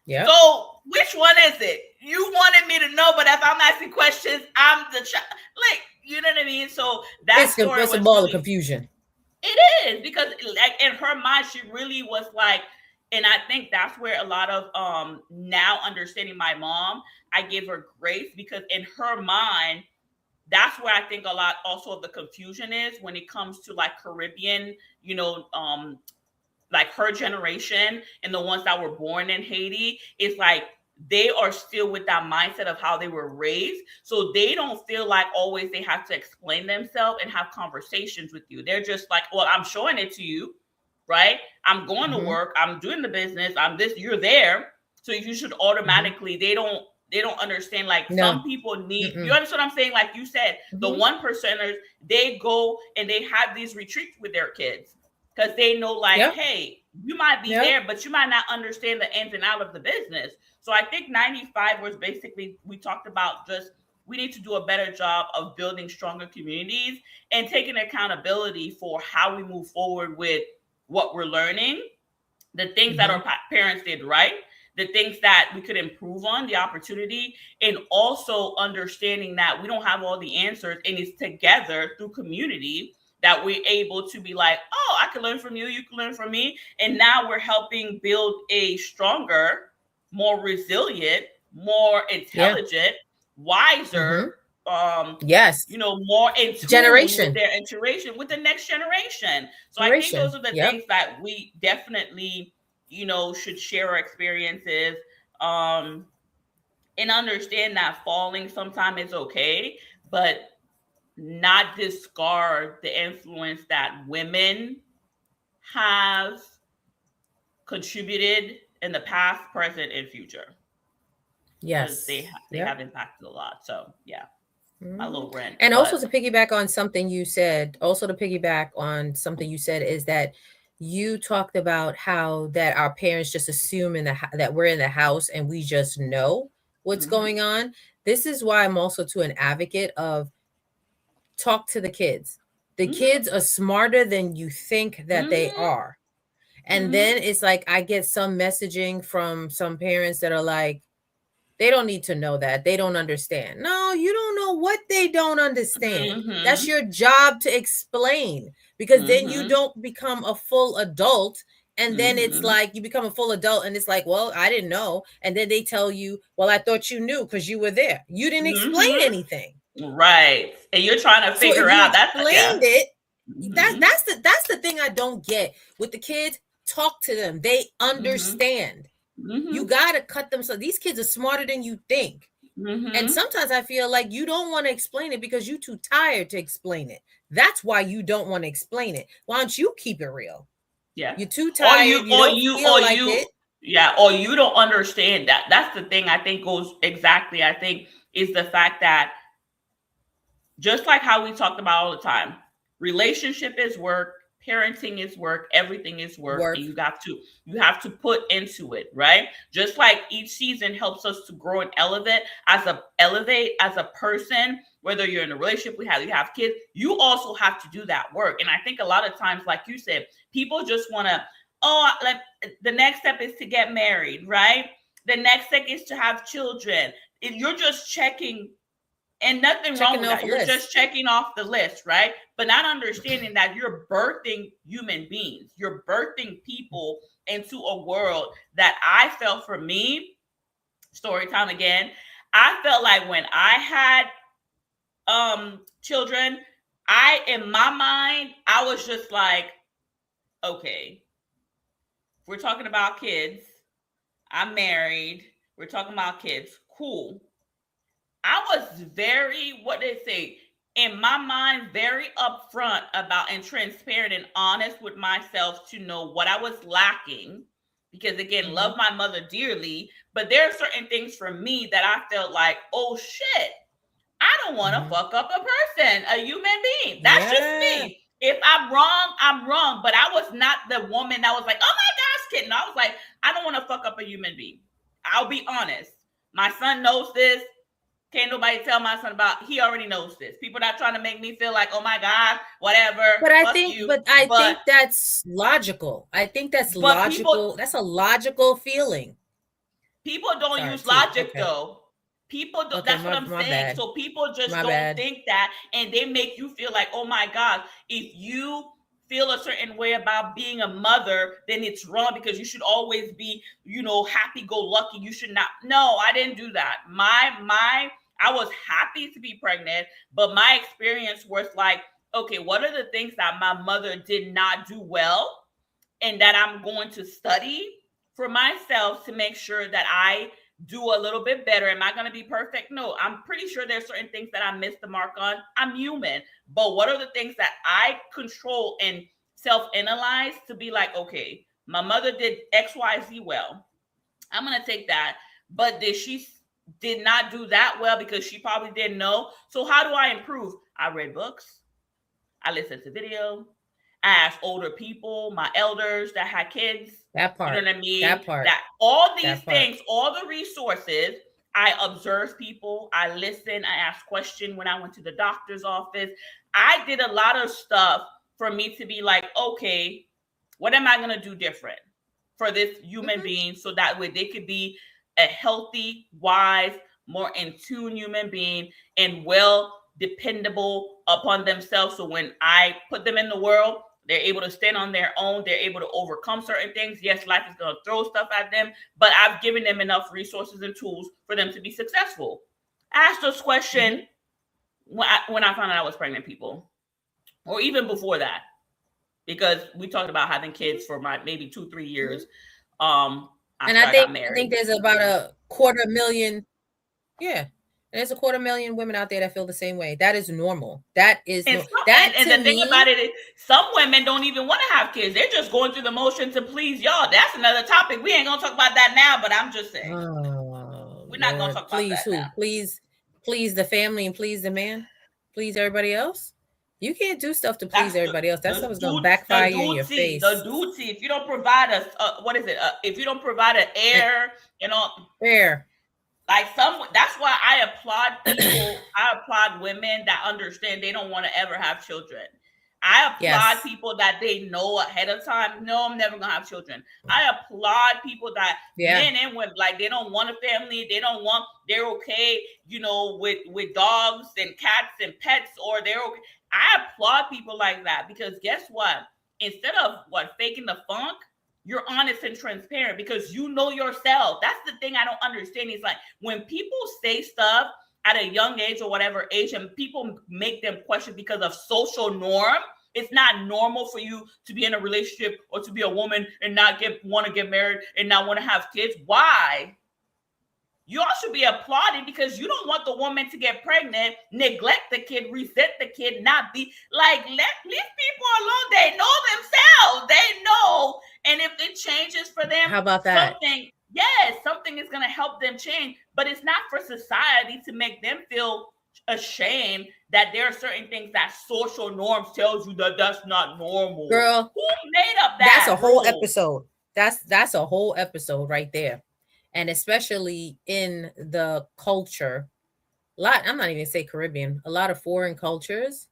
[SPEAKER 1] Yeah. So which one is it? You wanted me to know, but if I'm asking questions, I'm the child. Like, you know what I mean? So that's
[SPEAKER 2] it's a ball of confusion.
[SPEAKER 1] It is, because like in her mind, she really was like, and I think that's where a lot of now understanding my mom, I give her grace, because in her mind, that's where I think a lot also of the confusion is when it comes to like Caribbean, like her generation and the ones that were born in Haiti. It's like they are still with that mindset of how they were raised. So they don't feel like always they have to explain themselves and have conversations with you. They're just like, well, I'm showing it to you, right? I'm going to work. I'm doing the business. I'm this, you're there. So you should automatically, they don't understand, like some people need, you understand what I'm saying? Like you said, the 1%ers, they go and they have these retreats with their kids. Because they know, like, hey, you might be there, but you might not understand the ins and out of the business. So I think 95 was basically, we talked about just, we need to do a better job of building stronger communities and taking accountability for how we move forward with what we're learning, the things that our parents did right, the things that we could improve on, the opportunity, and also understanding that we don't have all the answers, and it's together through community that we're able to be like, oh, I can learn from you, you can learn from me. And now we're helping build a stronger, more resilient, more intelligent, wiser, more in tune
[SPEAKER 2] generation
[SPEAKER 1] with their iteration, with the next generation. So I think those are the things that we definitely, should share our experiences, and understand that falling sometimes is okay, but not discard the influence that women have contributed in the past, present, and future.
[SPEAKER 2] Yes,
[SPEAKER 1] they have impacted a lot. So my little rant.
[SPEAKER 2] And also to piggyback on something you said, is that you talked about how that our parents just assume that we're in the house and we just know what's going on. This is why I'm also an advocate of talk to the kids. The kids are smarter than you think that they are. And then it's like, I get some messaging from some parents that are like, they don't need to know that. They don't understand. No, you don't know what they don't understand. That's your job to explain, because then you don't become a full adult. And then it's like you become a full adult and it's like, well, I didn't know. And then they tell you, well, I thought you knew because you were there. You didn't explain anything.
[SPEAKER 1] Right. And you're trying to figure out that
[SPEAKER 2] explained it. That's the thing I don't get with the kids. Talk to them. They understand. You gotta cut them. So these kids are smarter than you think. And sometimes I feel like you don't want to explain it because you're too tired to explain it. That's why you don't want to explain it. Why don't you keep it real?
[SPEAKER 1] Yeah.
[SPEAKER 2] You're too tired. Or
[SPEAKER 1] you don't understand that. That's the thing I think goes exactly. I think is the fact that just like how we talked about all the time, relationship is work, parenting is work, everything is work, and you have to put into it, right? Just like each season helps us to grow and elevate as a person, whether you're in a relationship, you have kids, you also have to do that work. And I think a lot of times, like you said, people just want to, oh, like the next step is to get married, right? The next step is to have children. If you're just checking, and nothing wrong with that. You're just checking off the list, right? But not understanding that you're birthing human beings. You're birthing people into a world that I felt, for me, story time again, I felt like when I had children, in my mind, I was just like, okay, we're talking about kids. I'm married. We're talking about kids. Cool. I was very, what they say, in my mind, very upfront about and transparent and honest with myself to know what I was lacking. Because again, love my mother dearly, but there are certain things for me that I felt like, oh shit, I don't want to fuck up a person, a human being. That's just me. If I'm wrong, I'm wrong. But I was not the woman that was like, oh my gosh, kid. No, I was like, I don't want to fuck up a human being. I'll be honest. My son knows this. Can't nobody tell my son about. He already knows this. People not trying to make me feel like, oh my God, whatever.
[SPEAKER 2] But I think that's logical. I think that's logical. That's a logical feeling.
[SPEAKER 1] People don't use logic though. People don't. That's what I'm saying. Bad. So people just don't think that, and they make you feel like, oh my God, if you feel a certain way about being a mother, then it's wrong because you should always be, happy-go-lucky. You should not. No, I didn't do that. I was happy to be pregnant, but my experience was like, okay, what are the things that my mother did not do well and that I'm going to study for myself to make sure that I do a little bit better? Am I going to be perfect? No, I'm pretty sure there's certain things that I missed the mark on. I'm human. But what are the things that I control and self-analyze to be like, okay, my mother did X, Y, Z well. I'm going to take that. But she did not do that well because she probably didn't know. So how do I improve? I read books. I listened to video. I asked older people, my elders that had kids.
[SPEAKER 2] That part.
[SPEAKER 1] You know what I mean?
[SPEAKER 2] That part.
[SPEAKER 1] All these things, all the resources. I observed people. I listened. I asked questions when I went to the doctor's office. I did a lot of stuff for me to be like, okay, what am I going to do different for this human being so that way they could be a healthy, wise, more in tune human being and dependable upon themselves. So when I put them in the world, they're able to stand on their own. They're able to overcome certain things. Yes, life is going to throw stuff at them, but I've given them enough resources and tools for them to be successful. I asked this question when I found out I was pregnant, people, or even before that, because we talked about having kids for maybe 2-3 years.
[SPEAKER 2] I think there's about 250,000. Yeah. There's 250,000 women out there that feel the same way. That is normal. That is
[SPEAKER 1] and the thing about it is some women don't even want to have kids. They're just going through the motion to please y'all. That's another topic. We ain't gonna talk about that now, but I'm just saying. We're not gonna talk about that now.
[SPEAKER 2] Please the family and please the man. Please everybody else. You can't do stuff to please everybody else. That stuff is gonna backfire you in your face.
[SPEAKER 1] The duty. If you don't provide if you don't provide an heir,
[SPEAKER 2] Fair.
[SPEAKER 1] Like that's why I applaud people. I applaud women that understand they don't want to ever have children. I applaud people that they know ahead of time. No, I'm never gonna have children. I applaud people that men and women, like they don't want a family. They're okay, with dogs and cats and pets, or they're okay. I applaud people like that because guess what? Instead of faking the funk, you're honest and transparent because you know yourself. That's the thing I don't understand. It's like when people say stuff at a young age or whatever age and people make them question because of social norm, it's not normal for you to be in a relationship or to be a woman and not want to get married and not want to have kids. Why? You all should be applauded because you don't want the woman to get pregnant, neglect the kid, resent the kid, not be like, leave people alone. They know themselves. They know. And if it changes for them,
[SPEAKER 2] how about that?
[SPEAKER 1] Something is going to help them change. But it's not for society to make them feel ashamed that there are certain things that social norms tells you that that's not normal.
[SPEAKER 2] Girl,
[SPEAKER 1] who made up that?
[SPEAKER 2] That's a whole
[SPEAKER 1] rule?
[SPEAKER 2] episode. That's a whole episode right there. And especially in the culture, I'm not even say Caribbean, a lot of foreign cultures.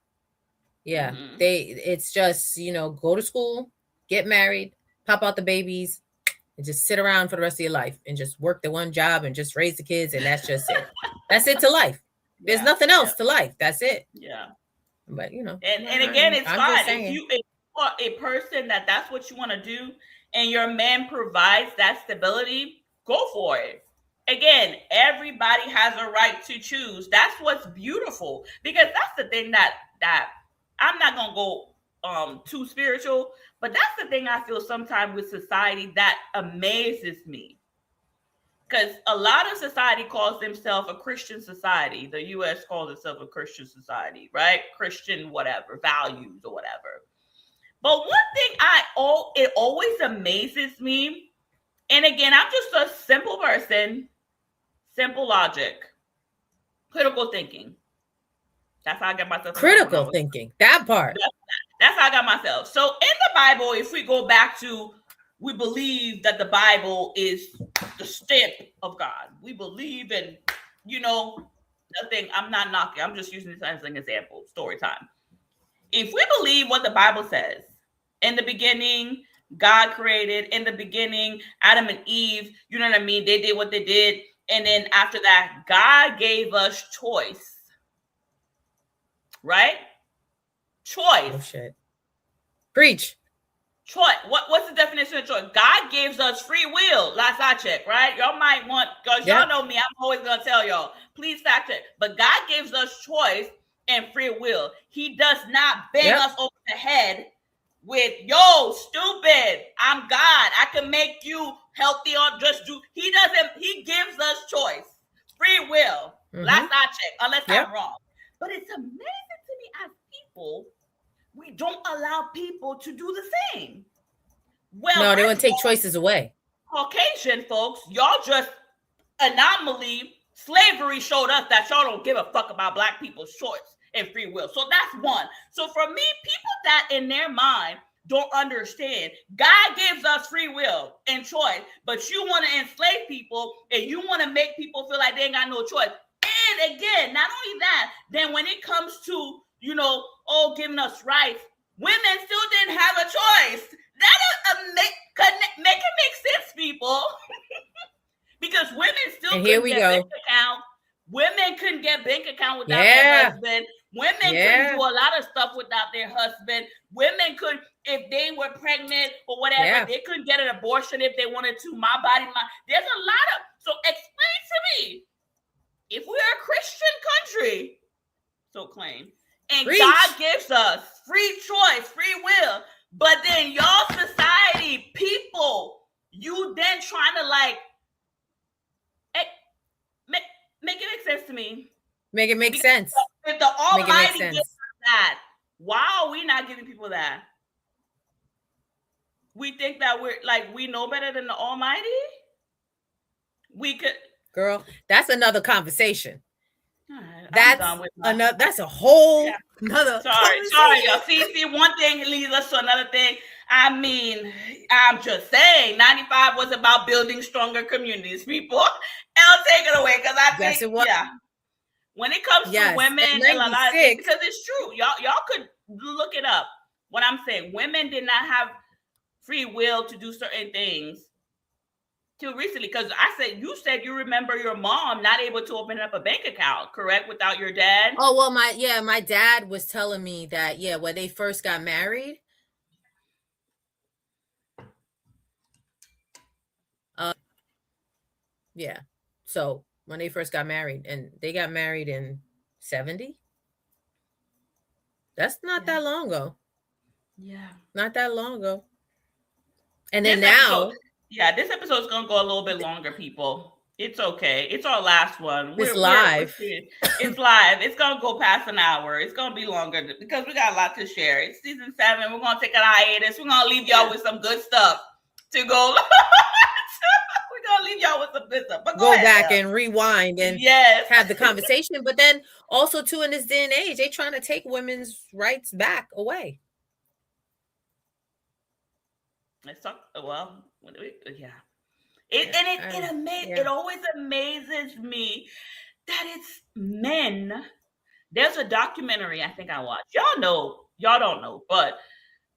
[SPEAKER 2] Yeah, it's just, go to school, get married, pop out the babies, and just sit around for the rest of your life and just work the one job and just raise the kids, and that's just it. That's it to life. There's nothing else to life. That's it.
[SPEAKER 1] Yeah.
[SPEAKER 2] But
[SPEAKER 1] and again, it's
[SPEAKER 2] I'm
[SPEAKER 1] fine if you are a person that's what you want to do, and your man provides that stability. Go for it. Again, everybody has a right to choose. That's what's beautiful, because that's the thing that I'm not gonna go too spiritual, but that's the thing I feel sometimes with society that amazes me. Because a lot of society calls themselves a Christian society. The U.S. calls itself a Christian society, right? Christian whatever, values or whatever. But one thing it always amazes me, and again, I'm just a simple person, simple logic, critical thinking. That's how I got myself.
[SPEAKER 2] Critical thinking, that part.
[SPEAKER 1] That's how I got myself. So in the Bible, if we go back to, we believe that the Bible is the stamp of God. We believe in, nothing. I'm not knocking. I'm just using this as an example. Story time. If we believe what the Bible says, in the beginning, God created. In the beginning, Adam and Eve, you know what I mean? They did what they did. And then after that, God gave us choice. Right? Choice.
[SPEAKER 2] Oh, shit. Preach.
[SPEAKER 1] Choice. What's the definition of choice? God gives us free will. Last I checked, right? Y'all might want, because y'all know me, I'm always going to tell y'all, please fact check. But God gives us choice and free will. He does not bang us over the head with, yo, stupid, I'm God, I can make you healthy or just do. He doesn't. He gives us choice, free will. Last I checked, unless I'm wrong. But it's amazing to me as people, we don't allow people to do the same. Well,
[SPEAKER 2] no, they want to take choices away.
[SPEAKER 1] Caucasian folks, y'all just anomaly. Slavery showed us that y'all don't give a fuck about Black people's choice and free will. So that's one. So for me, people that in their mind don't understand, God gives us free will and choice, but you want to enslave people and you want to make people feel like they ain't got no choice. And again, not only that, then when it comes to, giving us rights, women still didn't have a choice. That make it make sense, people. Because women still couldn't get bank account. Women couldn't get bank account without their husband. Women couldn't do a lot of stuff without their husband. Women could, if they were pregnant or whatever, they couldn't get an abortion if they wanted to. My body, there's a lot of, so explain to me, if we're a Christian country, so claim, and God gives us free choice, free will, but then y'all society, people, you then trying to make it make sense to me.
[SPEAKER 2] Make it make sense.
[SPEAKER 1] If the Almighty gives us that, why are we not giving people that? We think that we know better than the Almighty? We could.
[SPEAKER 2] Girl, that's another conversation.
[SPEAKER 1] That's
[SPEAKER 2] a whole another.
[SPEAKER 1] Sorry, y'all. See, one thing leads us to another thing. I mean, I'm just saying, 95 was about building stronger communities. People, I'll take it away because I think, when it comes to women, and a lot of things, because it's true, y'all could look it up. What I'm saying, women did not have free will to do certain things till recently. Because you said you remember your mom not able to open up a bank account, correct, without your dad?
[SPEAKER 2] Oh well, my dad was telling me that when they first got married. So when they first got married, and they got married in 70, that's not that long ago.
[SPEAKER 1] Yeah,
[SPEAKER 2] not that long ago. And then now,
[SPEAKER 1] this episode is gonna go a little bit longer, people. It's okay. It's our last one.
[SPEAKER 2] It's live.
[SPEAKER 1] It's live. It's gonna go past an hour. It's gonna be longer because we got a lot to share. It's season 7. We're gonna take a hiatus. We're gonna leave y'all with some good stuff to go. We're gonna leave leave y'all with some good stuff. But
[SPEAKER 2] go
[SPEAKER 1] ahead,
[SPEAKER 2] back
[SPEAKER 1] now.
[SPEAKER 2] and rewind and
[SPEAKER 1] Yes.
[SPEAKER 2] have the conversation. But then also too, in this day and age, they trying to take women's rights back away.
[SPEAKER 1] Let's talk. Well, yeah. It always amazes me that it's men. There's a documentary I think I watched. Y'all don't know, but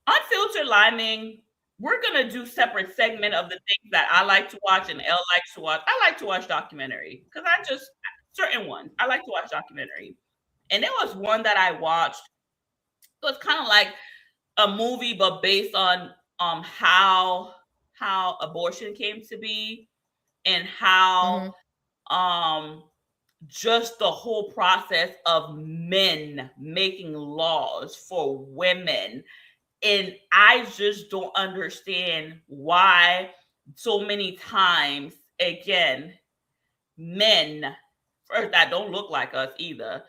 [SPEAKER 1] Unfiltered Liming, we're gonna do separate segment of the things that I like to watch and Elle likes to watch. I like to watch documentary because certain ones I like to watch documentary, and there was one that I watched. It was kind of like a movie, but based on how abortion came to be and how just the whole process of men making laws for women. And I just don't understand why so many times, again, men first that don't look like us either,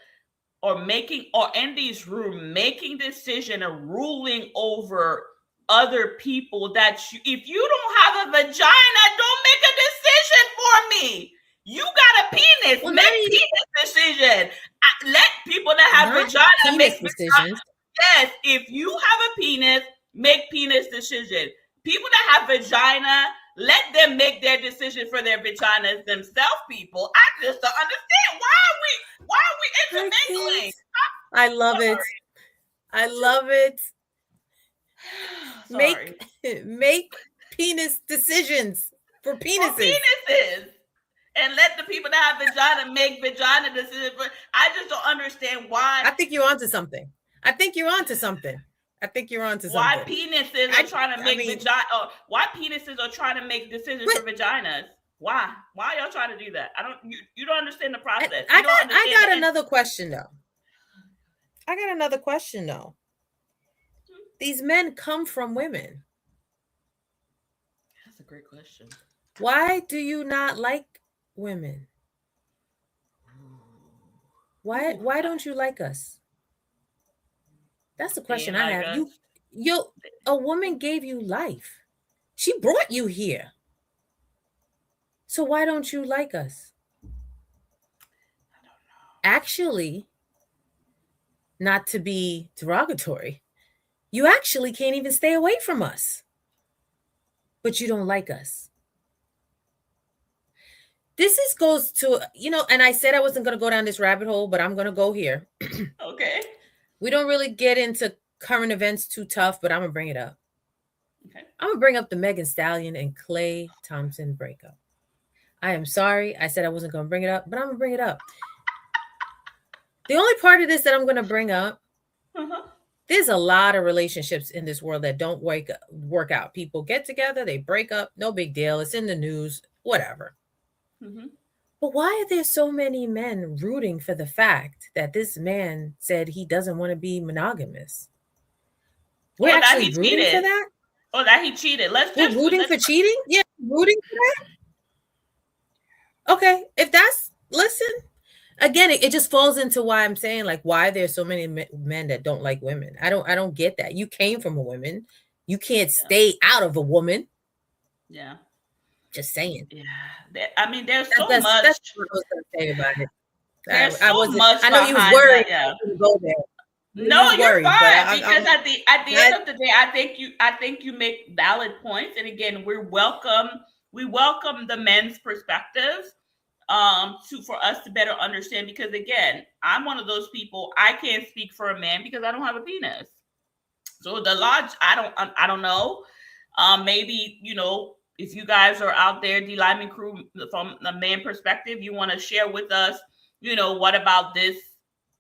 [SPEAKER 1] or in these rooms making decision and ruling over other people that if you don't have a vagina, don't make a decision for me. You got a penis, make penis decision. Let people that have vagina make decisions. Yes, if you have a penis, make penis decision. People that have vagina, let them make their decision for their vaginas themselves, people. I just don't understand. Why are we intermingling?
[SPEAKER 2] I love it. I love it. Make penis decisions for penises.
[SPEAKER 1] For penises. And let the people that have vagina make vagina decisions. But I just don't understand why.
[SPEAKER 2] I think you're onto something. Why
[SPEAKER 1] penises are trying to make vagina? Why penises are trying to make decisions for vaginas? Why? Why are y'all trying to do that? You don't understand the process.
[SPEAKER 2] I got another question though. These men come from women.
[SPEAKER 1] That's a great question.
[SPEAKER 2] Why do you not like women? Why don't you like us? That's the question I have. A woman gave you life. She brought you here. So why don't you like us?
[SPEAKER 1] I don't know.
[SPEAKER 2] Actually, not to be derogatory, you actually can't even stay away from us. But you don't like us. This goes to, and I said I wasn't going to go down this rabbit hole, but I'm going to go here.
[SPEAKER 1] Okay.
[SPEAKER 2] We don't really get into current events too tough, but I'm going to bring it up.
[SPEAKER 1] Okay.
[SPEAKER 2] I'm going to bring up the Megan Stallion and Klay Thompson breakup. I am sorry. I said I wasn't going to bring it up, but I'm going to bring it up. The only part of this that I'm going to bring up, there's a lot of relationships in this world that don't work out. People get together, they break up, no big deal. It's in the news, whatever. But why are there so many men rooting for the fact that this man said he doesn't want to be monogamous? We're actually rooting for that?
[SPEAKER 1] Or that he cheated.
[SPEAKER 2] We're rooting for cheating? Yeah, rooting for that? Okay, listen, again, it just falls into why I'm saying, like, why there's so many men that don't like women. I don't get that. You came from a woman. You can't stay out of a woman.
[SPEAKER 1] Yeah.
[SPEAKER 2] Just saying.
[SPEAKER 1] Yeah. There's so much. That's what I was going to say about it. There's so much.
[SPEAKER 2] I know you was worried.
[SPEAKER 1] Yeah.
[SPEAKER 2] Go there.
[SPEAKER 1] No, you're fine. Because at the end of the day, I think you make valid points. And again, we welcome the men's perspectives for us to better understand. Because again, I'm one of those people. I can't speak for a man because I don't have a penis. So the lodge, I don't know. Maybe if you guys are out there, the Limin Crew, from the man perspective, you want to share with us, what about this,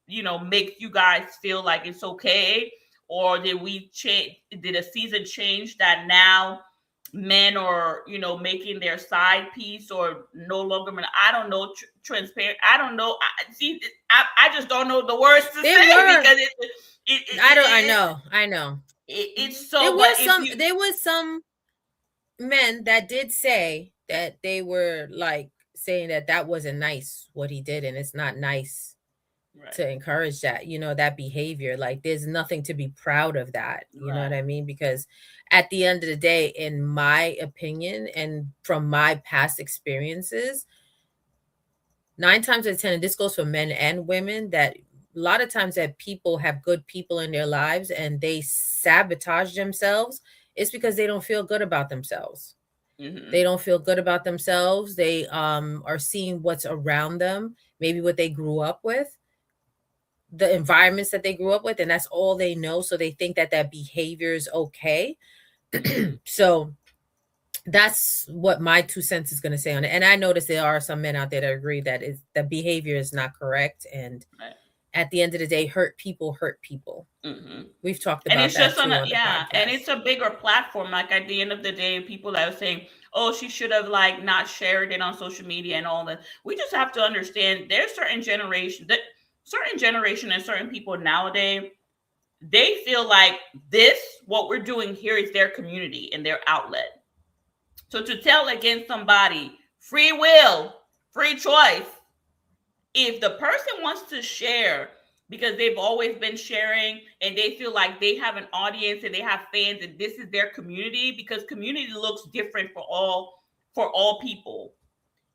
[SPEAKER 1] makes you guys feel like it's okay? Or did a season change that now men are, making their side piece or no longer, I don't know, transparent. I don't know. I just don't know the words to say because
[SPEAKER 2] I know.
[SPEAKER 1] It's so.
[SPEAKER 2] There was some men that did say that they were like saying that wasn't nice what he did, and it's not nice
[SPEAKER 1] Right.
[SPEAKER 2] to encourage that, that behavior. Like there's nothing to be proud of that. You know what
[SPEAKER 1] Right.
[SPEAKER 2] I mean? Because at the end of the day, in my opinion and from my past experiences, 9 times out of 10, and this goes for men and women, that a lot of times that people have good people in their lives and they sabotage themselves, it's because they don't feel good about themselves.
[SPEAKER 1] Mm-hmm.
[SPEAKER 2] They don't feel good about themselves. They are seeing what's around them, maybe what they grew up with, the environments that they grew up with, and that's all they know. So they think that that behavior is okay.
[SPEAKER 1] Mm-hmm.
[SPEAKER 2] So that's what my 2 cents is going to say on it. And I notice there are some men out there that agree that the behavior is not correct. And
[SPEAKER 1] Right.
[SPEAKER 2] at the end of the day, hurt people hurt people.
[SPEAKER 1] Mm-hmm.
[SPEAKER 2] We've talked
[SPEAKER 1] And
[SPEAKER 2] about
[SPEAKER 1] it's
[SPEAKER 2] that
[SPEAKER 1] just on
[SPEAKER 2] too
[SPEAKER 1] a,
[SPEAKER 2] on the
[SPEAKER 1] yeah, and
[SPEAKER 2] podcast.
[SPEAKER 1] it's a bigger platform. Like at the end of the day, people that are saying, "Oh, she should have like not shared it on social media and all that." We just have to understand there's certain generation and certain people nowadays, they feel like this, what we're doing here, is their community and their outlet. So to tell against somebody, free will, free choice, if the person wants to share because they've always been sharing and they feel like they have an audience and they have fans and this is their community, because community looks different for all people.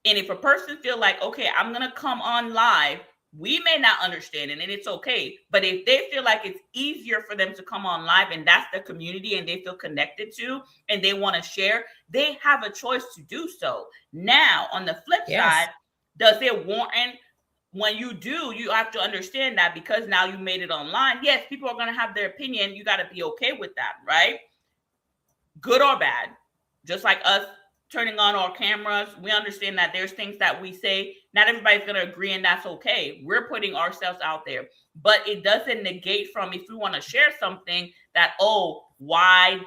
[SPEAKER 1] And if a person feel like, okay, I'm gonna come on live, we may not understand it and it's okay, but if they feel like it's easier for them to come on live and that's the community and they feel connected to and they want to share, they have a choice to do so. Now on the flip side,
[SPEAKER 2] Yes.
[SPEAKER 1] does it warrant, when you do, you have to understand that because now you made it online, yes, people are going to have their opinion, you got to be okay with that, right? Good or bad. Just like us turning on our cameras, we understand that there's things that we say, not everybody's going to agree, and that's okay. We're putting ourselves out there, but it doesn't negate from, if we want to share something, that, oh, why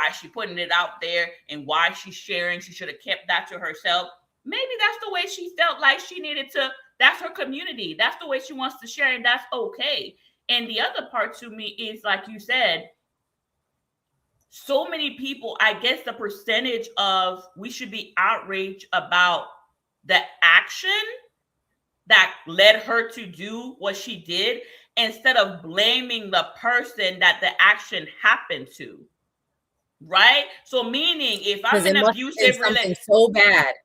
[SPEAKER 1] is she putting it out there and why she's sharing, she should have kept that to herself. Maybe that's the way she felt like she needed to, that's her community, that's the way she wants to share, and that's okay. And the other part to me is, like you said, so many people, I guess the percentage of we should be outraged about the action that led her to do what she did, instead of blaming the person that the action happened to. Right? So meaning if I'm
[SPEAKER 2] Because it
[SPEAKER 1] an
[SPEAKER 2] must have been
[SPEAKER 1] abusive
[SPEAKER 2] something so bad.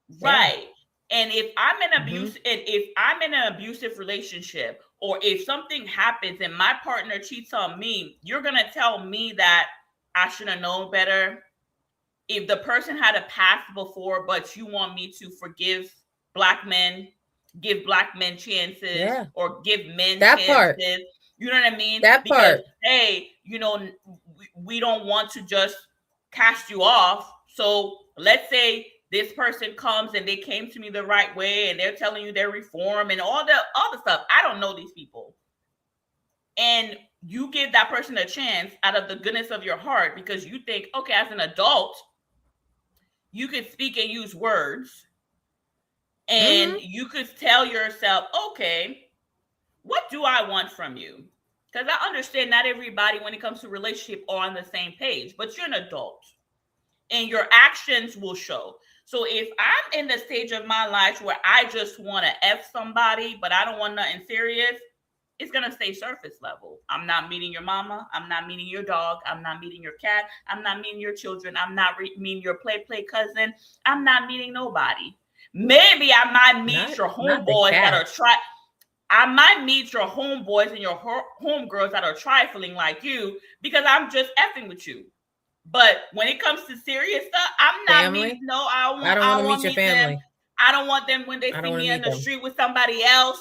[SPEAKER 2] Yeah.
[SPEAKER 1] right. And if I'm in
[SPEAKER 2] Mm-hmm.
[SPEAKER 1] abuse, and if I'm in an abusive relationship, or if something happens and my partner cheats on me, you're gonna tell me that I should have known better. If the person had a past before, but you want me to forgive black men, give black men chances,
[SPEAKER 2] Yeah.
[SPEAKER 1] or give men
[SPEAKER 2] That part.
[SPEAKER 1] chances, you know what I mean?
[SPEAKER 2] That
[SPEAKER 1] Because,
[SPEAKER 2] part.
[SPEAKER 1] hey, we don't want to just cast you off. So let's say this person comes and they came to me the right way and they're telling you their reform and all the stuff. I don't know these people. And you give that person a chance out of the goodness of your heart because you think, okay, as an adult, you could speak and use words, and
[SPEAKER 2] Mm-hmm.
[SPEAKER 1] you could tell yourself, okay, what do I want from you? Because I understand not everybody, when it comes to relationship, are on the same page, but you're an adult and your actions will show. So if I'm in the stage of my life where I just want to F somebody, but I don't want nothing serious, it's going to stay surface level. I'm not meeting your mama. I'm not meeting your dog. I'm not meeting your cat. I'm not meeting your children. I'm not meeting your play cousin. I'm not meeting nobody. Maybe I might meet your
[SPEAKER 2] Not the
[SPEAKER 1] homeboys that are
[SPEAKER 2] cat.
[SPEAKER 1] I might meet your homeboys and your homegirls that are trifling like you because I'm just effing with you. But when it comes to serious stuff, I'm not meeting.
[SPEAKER 2] Family.
[SPEAKER 1] No,
[SPEAKER 2] I don't
[SPEAKER 1] I
[SPEAKER 2] want to
[SPEAKER 1] don't want
[SPEAKER 2] meet
[SPEAKER 1] to
[SPEAKER 2] your
[SPEAKER 1] meet them.
[SPEAKER 2] family.
[SPEAKER 1] I don't want them when they
[SPEAKER 2] I don't
[SPEAKER 1] see
[SPEAKER 2] want to
[SPEAKER 1] me in
[SPEAKER 2] meet
[SPEAKER 1] the
[SPEAKER 2] them.
[SPEAKER 1] street with somebody else.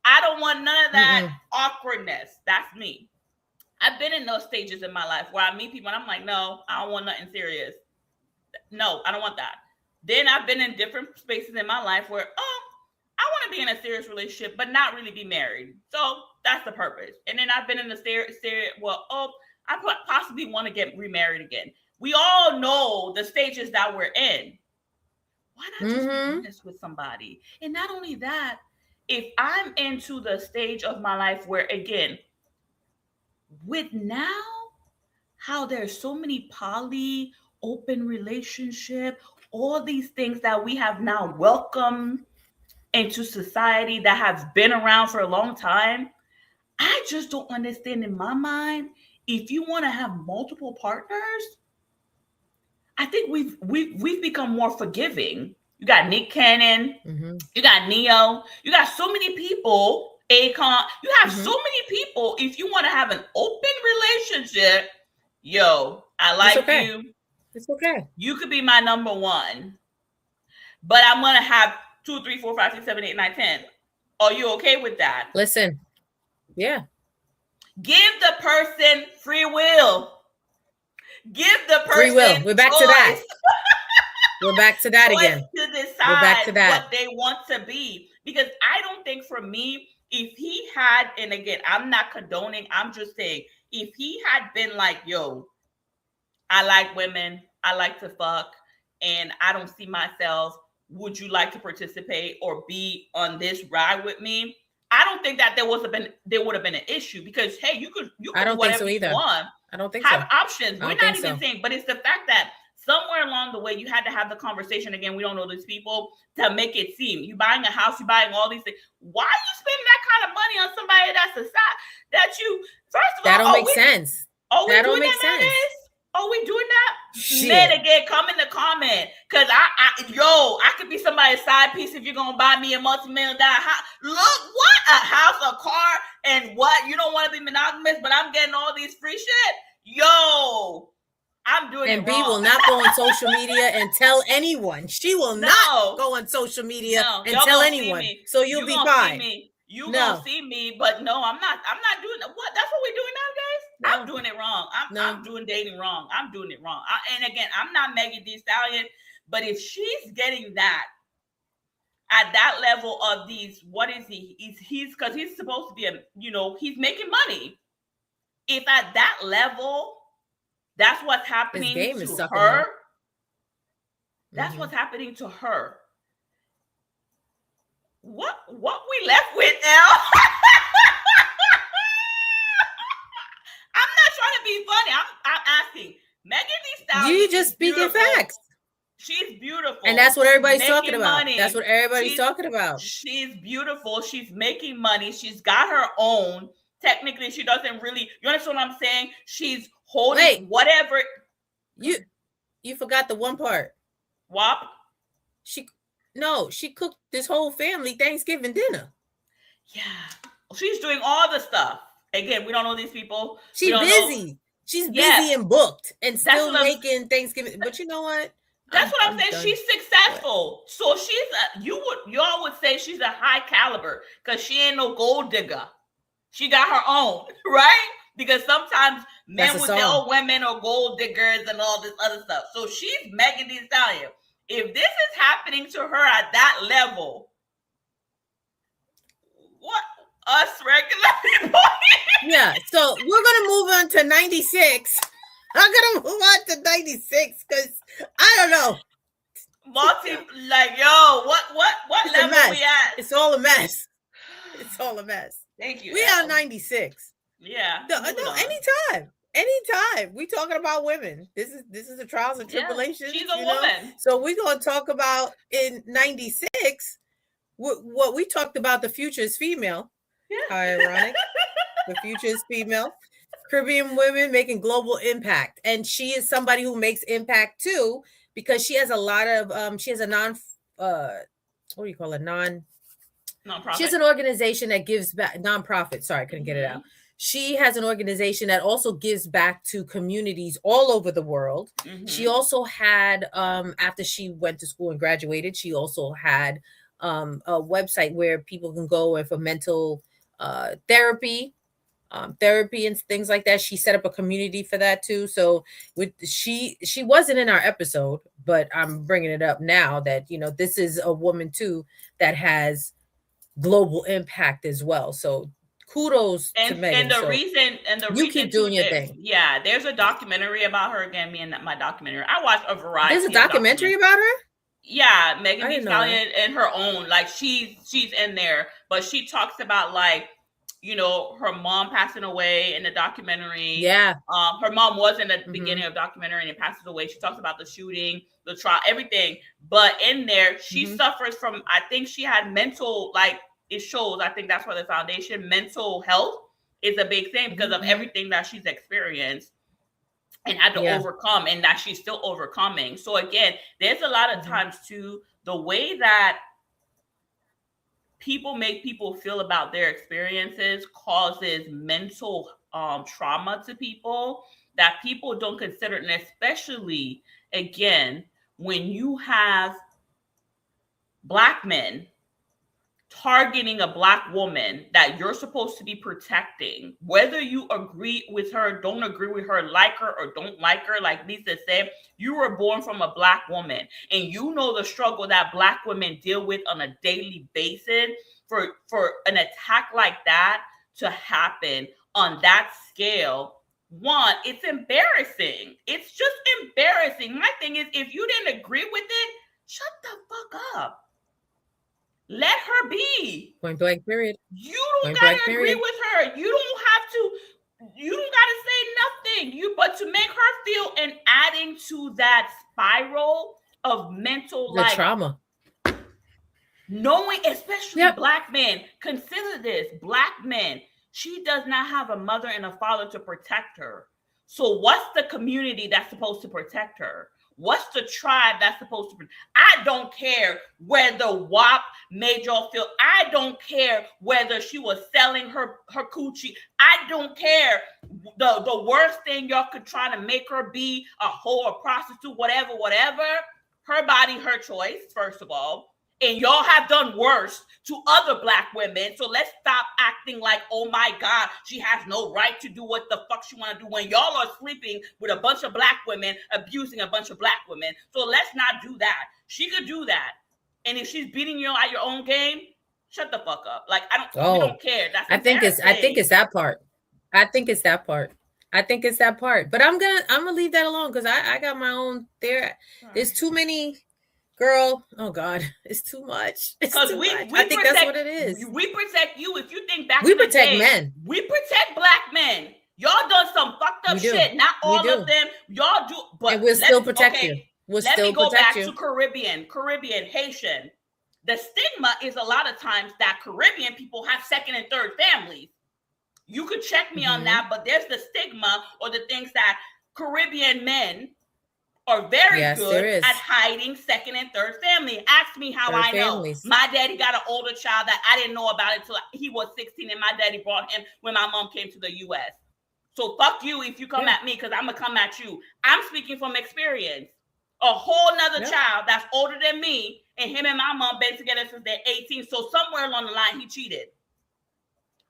[SPEAKER 1] I don't want none of that
[SPEAKER 2] Mm-mm.
[SPEAKER 1] awkwardness. That's me. I've been in those stages in my life where I meet people and I'm like, no, I don't want nothing serious. No, I don't want that. Then I've been in different spaces in my life where, oh, I want to be in a serious relationship, but not really be married. So that's the purpose. And then I've been in the well, oh, I possibly want to get remarried again. We all know the stages that we're in. Why not just be
[SPEAKER 2] Mm-hmm.
[SPEAKER 1] honest with somebody? And not only that, if I'm into the stage of my life where, again, with now how there's so many poly, open relationship, all these things that we have now welcomed into society that has been around for a long time. I just don't understand in my mind, if you want to have multiple partners, I think we've become more forgiving. You got Nick Cannon, you got Neo, you got so many people, Akon, you have so many people. If you want to have an open relationship, yo, I like you.
[SPEAKER 2] It's okay.
[SPEAKER 1] You could be my number one, but I'm gonna have 2, 3, 4, 5, 6, 7, 8, 9, 10. Are you okay with that?
[SPEAKER 2] Listen, yeah.
[SPEAKER 1] Give the person free will. Give the person
[SPEAKER 2] free will. We're back
[SPEAKER 1] choice.
[SPEAKER 2] To that. We're back to that again.
[SPEAKER 1] To decide what they want to be. Because I don't think, for me, if he had, and again, I'm not condoning, I'm just saying, if he had been like, yo, I like women, I like to fuck, and I don't see myself, would you like to participate or be on this ride with me? I don't think that there would have been an issue, because hey, you could
[SPEAKER 2] I don't
[SPEAKER 1] do whatever
[SPEAKER 2] think so either.
[SPEAKER 1] You want.
[SPEAKER 2] I don't think
[SPEAKER 1] have
[SPEAKER 2] so.
[SPEAKER 1] Options. We're not even saying, but it's the fact that somewhere along the way you had to have the conversation. Again, we don't know these people, to make it seem you buying a house, you buying all these things. Why are you spending that kind of money on somebody that's a side that you? First of
[SPEAKER 2] that
[SPEAKER 1] all,
[SPEAKER 2] don't make sense.
[SPEAKER 1] That don't make sense. Are we doing that? Shit. Men, again, come in the comment, because I could be somebody's side piece if you're gonna buy me a multi-million-dollar house. Look, what a house, a car, and what? You don't want to be monogamous, but I'm getting all these free shit. Yo, I'm doing
[SPEAKER 2] and
[SPEAKER 1] it
[SPEAKER 2] B
[SPEAKER 1] wrong.
[SPEAKER 2] will not go on social media and tell anyone. She will not go on social media and tell anyone. So you'll be fine.
[SPEAKER 1] You gonna see me, but no, I'm not doing that. What? That's what we're doing nowadays. No. I'm doing it wrong. I'm doing dating wrong. I'm doing it wrong. And again, I'm not Megan Thee Stallion, but if she's getting that at that level of these, what is he? He's because he's supposed to be he's making money. If at that level, that's what's happening to her. That's what's happening to her. What we left with now? I'm not trying to be funny. I'm asking. Megan Thee Stallion.
[SPEAKER 2] You just speaking facts.
[SPEAKER 1] She's beautiful.
[SPEAKER 2] And that's what everybody's talking about. Money. That's what everybody's talking about.
[SPEAKER 1] She's beautiful. She's making money. She's got her own. Technically, she doesn't really. You understand what I'm saying? She's holding whatever.
[SPEAKER 2] You forgot the one part.
[SPEAKER 1] What?
[SPEAKER 2] She cooked this whole family Thanksgiving dinner.
[SPEAKER 1] Yeah. She's doing all the stuff. Again, we don't know these people.
[SPEAKER 2] She's busy. She's busy and booked and still making Thanksgiving. But you know what?
[SPEAKER 1] That's what I'm saying. Done. She's successful. So y'all would say she's a high caliber because she ain't no gold digger. She got her own, right? Because sometimes men would say, oh, women are gold diggers and all this other stuff. So she's Megan Thee Stallion. If this is happening to her at that level, what us regular people?
[SPEAKER 2] Yeah, so we're gonna move on to 96. I'm gonna move on to 96 because I don't know. What level we at? It's all a mess. It's all a mess.
[SPEAKER 1] Thank you.
[SPEAKER 2] We are 96.
[SPEAKER 1] Yeah.
[SPEAKER 2] No, anytime. We talking about women. This is the trials and tribulations.
[SPEAKER 1] She's a woman.
[SPEAKER 2] So we're gonna talk about in 96 what we talked about. The future is female. Yeah. How ironic. The future is female. Caribbean women making global impact, and she is somebody who makes impact too because she has a lot of she has a nonprofit. She has an organization that gives back. Nonprofit. Sorry, I couldn't get it out. She has an organization that also gives back to communities all over the world. Mm-hmm. She also had, after she went to school and graduated, she also had a website where people can go and for mental therapy and things like that. She set up a community for that too. So she wasn't in our episode, but I'm bringing it up now that, this is a woman too that has global impact as well. So kudos to Megan.
[SPEAKER 1] And the reason
[SPEAKER 2] you keep doing your thing.
[SPEAKER 1] Yeah, there's a documentary about her. Again, me and my documentary. I watched a variety.
[SPEAKER 2] There's a documentary about her.
[SPEAKER 1] Yeah, Megan Thee Stallion and her own. Like she's in there, but she talks about like her mom passing away in the documentary.
[SPEAKER 2] Yeah.
[SPEAKER 1] Her mom was in the beginning of the documentary and passes away. She talks about the shooting, the trial, everything. But in there, she suffers from, I think she had mental, like it shows, I think that's why the foundation, mental health is a big thing because of everything that she's experienced and had to overcome, and that she's still overcoming. So again, there's a lot of times too, the way that people make people feel about their experiences causes mental trauma to people that people don't consider. And especially, again, when you have Black men targeting a Black woman that you're supposed to be protecting, whether you agree with her, don't agree with her, like her or don't like her, like Lisa said, you were born from a Black woman, and you know the struggle that Black women deal with on a daily basis. For an attack like that to happen on that scale, one, it's embarrassing. It's just embarrassing. My thing is, if you didn't agree with it, shut the fuck up. Let her be.
[SPEAKER 2] Point blank period.
[SPEAKER 1] You don't gotta agree with her. You don't have to. You don't gotta say nothing. But to make her feel, and adding to that spiral of mental
[SPEAKER 2] trauma.
[SPEAKER 1] Knowing, especially Black men, consider this: Black men. She does not have a mother and a father to protect her. So what's the community that's supposed to protect her? What's the tribe that's supposed to? I don't care whether WAP made y'all feel. I don't care whether she was selling her coochie. I don't care. The worst thing y'all could try to make her be a whore, a prostitute, whatever. Her body, her choice, first of all. And y'all have done worse to other Black women. So let's stop acting like, oh my God, she has no right to do what the fuck she want to do when y'all are sleeping with a bunch of Black women, abusing a bunch of Black women. So let's not do that. She could do that. And if she's beating you at your own game, shut the fuck up. Like, we don't care. That's
[SPEAKER 2] I think it's that part. But I'm gonna leave that alone because I got my own there. There's too many. Girl, oh God, it's too much. Because I think that's what it is.
[SPEAKER 1] We protect you. If you think back,
[SPEAKER 2] we protect men.
[SPEAKER 1] We protect Black men. Y'all done some fucked up shit. Not all of them. Y'all do, but
[SPEAKER 2] and we'll still protect you.
[SPEAKER 1] Let me go back to Caribbean, Haitian. The stigma is a lot of times that Caribbean people have second and third families. You could check me on that, but there's the stigma or the things that Caribbean men are very good at hiding second and third family. Ask me how I know. My daddy got an older child that I didn't know about until he was 16, and my daddy brought him when my mom came to the U.S. So fuck you if you come at me, because I'm going to come at you. I'm speaking from experience. A whole nother child that's older than me, and him and my mom been together since they're 18. So somewhere along the line, he cheated.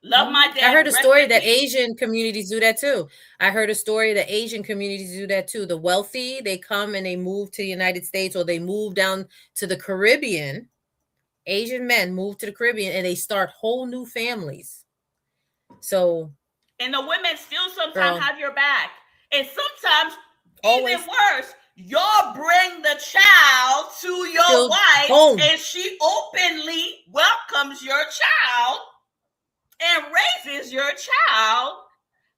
[SPEAKER 1] Love my dad.
[SPEAKER 2] I heard a story that Asian communities do that too. The wealthy, they come and they move to the United States, or they move down to the Caribbean. Asian men move to the Caribbean and they start whole new families. So,
[SPEAKER 1] and the women still sometimes have your back. And sometimes, even worse, y'all bring the child to your wife home, and she openly welcomes your child and raises your child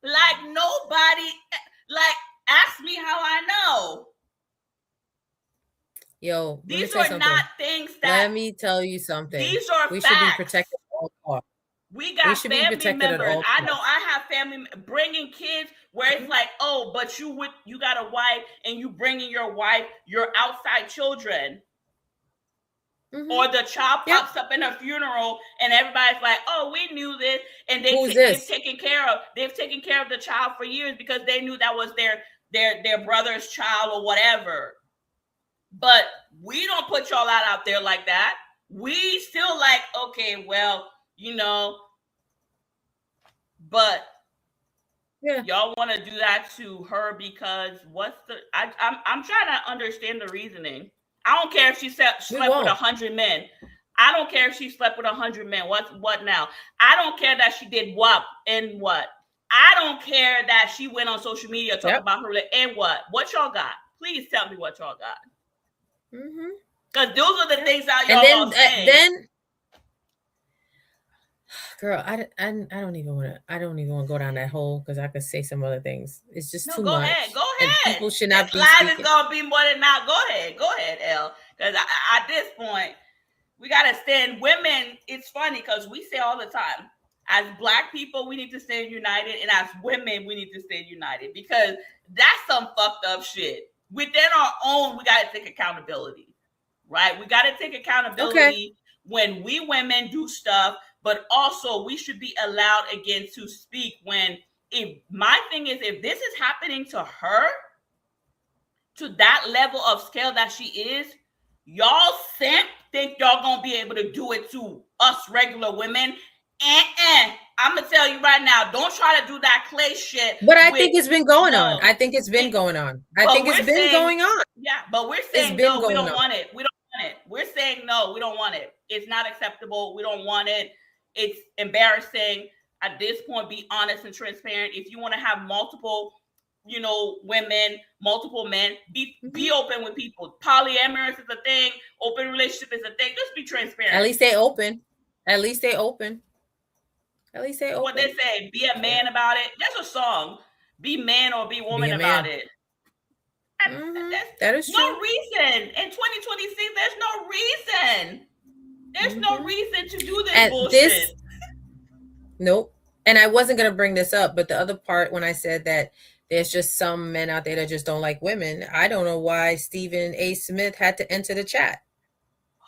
[SPEAKER 1] like nobody, like, ask me how I know.
[SPEAKER 2] Yo,
[SPEAKER 1] these are not things that.
[SPEAKER 2] Let me tell you something.
[SPEAKER 1] These are
[SPEAKER 2] we
[SPEAKER 1] facts.
[SPEAKER 2] Should be protected at all costs.
[SPEAKER 1] We got family members. I know I have family bringing kids where it's like, oh, but you got a wife and you bringing your wife, your outside children. Or the child pops up in a funeral and everybody's like, oh, we knew this. And they've taken care of the child for years because they knew that was their brother's child or whatever. But we don't put y'all out there like that. We still like, okay, well, but y'all want to do that to her because I'm trying to understand the reasoning. I don't care if she slept with 100 men. I don't care if she slept with 100 men. What now? I don't care that she did what and what. I don't care that she went on social media talking about her and what. What y'all got? Please tell me what y'all got. Because those are the things that y'all are saying.
[SPEAKER 2] Girl, I don't even want to go down that hole because I could say some other things. It's just
[SPEAKER 1] No,
[SPEAKER 2] too
[SPEAKER 1] go ahead.
[SPEAKER 2] much,
[SPEAKER 1] Go
[SPEAKER 2] and
[SPEAKER 1] ahead.
[SPEAKER 2] people should
[SPEAKER 1] This
[SPEAKER 2] not be
[SPEAKER 1] live is
[SPEAKER 2] speaking.
[SPEAKER 1] gonna be more than now. Go ahead. Go ahead, L. Because at this point, we gotta stand. Women, it's funny because we say all the time, as Black people, we need to stand united, and as women, we need to stand united because that's some fucked up shit. Within our own, we gotta take accountability, right? We gotta take accountability when we women do stuff, but also we should be allowed again to speak when. If my thing is, if this is happening to her, to that level of scale that she is, y'all think y'all gonna be able to do it to us regular women. And I'm gonna tell you right now, don't try to do that clay shit.
[SPEAKER 2] But I think it's been going on. I think it's been
[SPEAKER 1] It-
[SPEAKER 2] going on. I
[SPEAKER 1] but
[SPEAKER 2] think
[SPEAKER 1] we're
[SPEAKER 2] it's been
[SPEAKER 1] saying-
[SPEAKER 2] going on.
[SPEAKER 1] Yeah, but we're
[SPEAKER 2] It's
[SPEAKER 1] saying
[SPEAKER 2] been
[SPEAKER 1] no, we
[SPEAKER 2] going
[SPEAKER 1] don't
[SPEAKER 2] on.
[SPEAKER 1] want it. We don't want it. We're saying no, we don't want it. It's not acceptable. We don't want it. It's embarrassing. At this point, be honest and transparent. If you want to have multiple, women, multiple men, be open with people. Polyamorous is a thing. Open relationship is a thing. Just be transparent.
[SPEAKER 2] At least they open. At least they open. At least they open.
[SPEAKER 1] What they say, be a man about it. That's a song. Be man or be woman about it.
[SPEAKER 2] That is true.
[SPEAKER 1] No reason. In 2026, there's no reason. There's no reason to do this bullshit.
[SPEAKER 2] Nope. And I wasn't going to bring this up, but the other part when I said that there's just some men out there that just don't like women, I don't know why Stephen A. Smith had to enter the chat.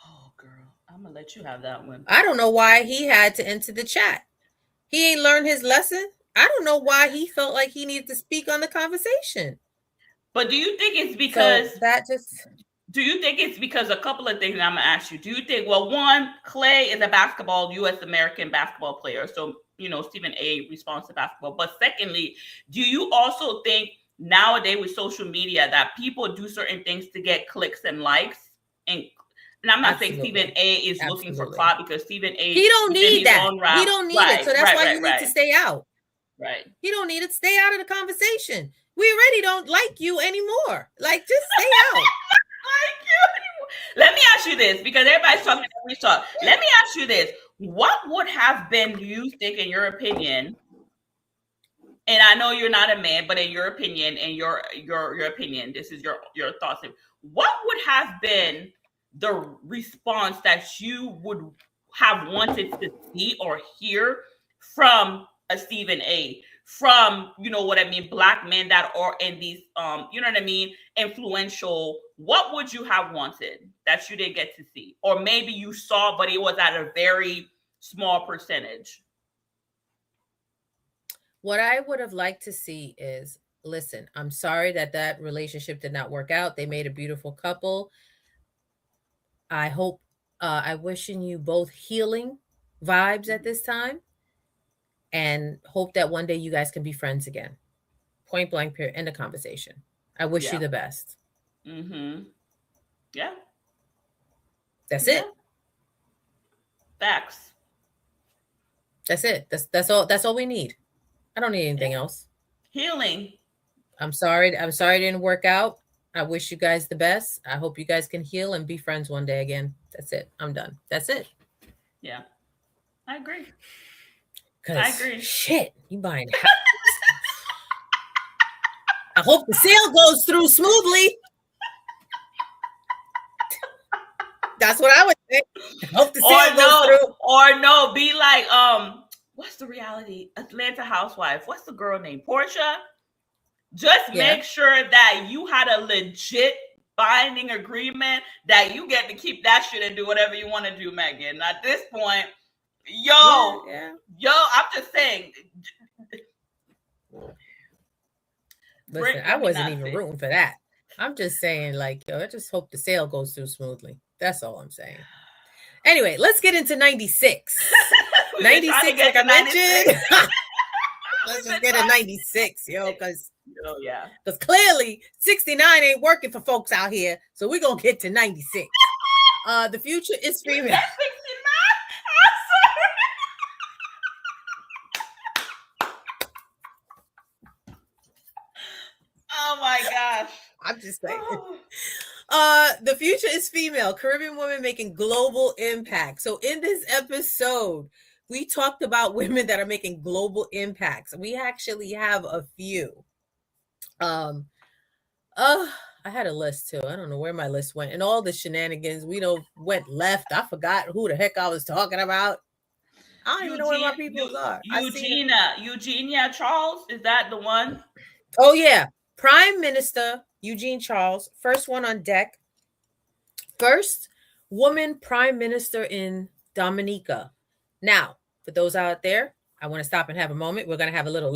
[SPEAKER 1] Oh, girl. I'm going to let you have that one.
[SPEAKER 2] I don't know why he had to enter the chat. He ain't learned his lesson. I don't know why he felt like he needed to speak on the conversation.
[SPEAKER 1] But do you think it's because...
[SPEAKER 2] So
[SPEAKER 1] do you think it's because a couple of things I'm going to ask you? Do you think, well, one, Clay is a U.S. American basketball player. So, Stephen A. responds to basketball. But secondly, do you also think nowadays with social media that people do certain things to get clicks and likes? And I'm not saying Stephen A. is looking for clout because Stephen A.
[SPEAKER 2] He don't need that. He don't need it. So that's why you need to stay out.
[SPEAKER 1] Right.
[SPEAKER 2] He don't need it. Stay out of the conversation. We already don't like you anymore. Like, just stay out.
[SPEAKER 1] Let me ask you this, because everybody's talking and we talk. Let me ask you this. What would have been, you think, in your opinion, and I know you're not a man, but in your opinion, and your opinion, this is your thoughts. What would have been the response that you would have wanted to see or hear from a Stephen A., from, Black men that are in these, influential? What would you have wanted that you didn't get to see? Or maybe you saw, but it was at a very small percentage.
[SPEAKER 2] What I would have liked to see is, listen, I'm sorry that relationship did not work out. They made a beautiful couple. I hope, I wishing you both healing vibes at this time, and hope that one day you guys can be friends again. Point blank, period. End of conversation. I wish you the best.
[SPEAKER 1] Yeah.
[SPEAKER 2] That's it.
[SPEAKER 1] Facts.
[SPEAKER 2] That's it. That's all we need. I don't need anything else.
[SPEAKER 1] Healing.
[SPEAKER 2] I'm sorry it didn't work out. I wish you guys the best. I hope you guys can heal and be friends one day again. That's it. I'm done. That's it.
[SPEAKER 1] Yeah. I agree.
[SPEAKER 2] I agree. Shit, you buying houses. I hope the sale goes through smoothly. That's what I would say. I hope the sale goes through.
[SPEAKER 1] Or no, be like, what's the reality? Atlanta housewife. What's the girl name? Portia. Just make sure that you had a legit binding agreement that you get to keep that shit and do whatever you want to do, Megan. At this point, yo, I'm just saying.
[SPEAKER 2] Listen, I wasn't even rooting for that. I'm just saying, like, I just hope the sale goes through smoothly. That's all I'm saying. Anyway, let's get into 96. 96, like I mentioned. Let's just get a 96, because clearly 69 ain't working for folks out here. So we're going to get to 96. The future is female.
[SPEAKER 1] 69? Oh my gosh.
[SPEAKER 2] I'm just saying. The future is female. Caribbean women making global impact. So in this episode, we talked about women that are making global impacts. We actually have a few. Um, I had a list too. I don't know where my list went, and all the shenanigans we know went left. I forgot who the heck I was talking about. I don't even know where my peoples are. I see it.
[SPEAKER 1] Eugenia Charles, is that the one?
[SPEAKER 2] Oh yeah, Prime Minister Eugene Charles, first one on deck. First woman prime minister in Dominica. Now, for those out there, I want to stop and have a moment. We're going to have a little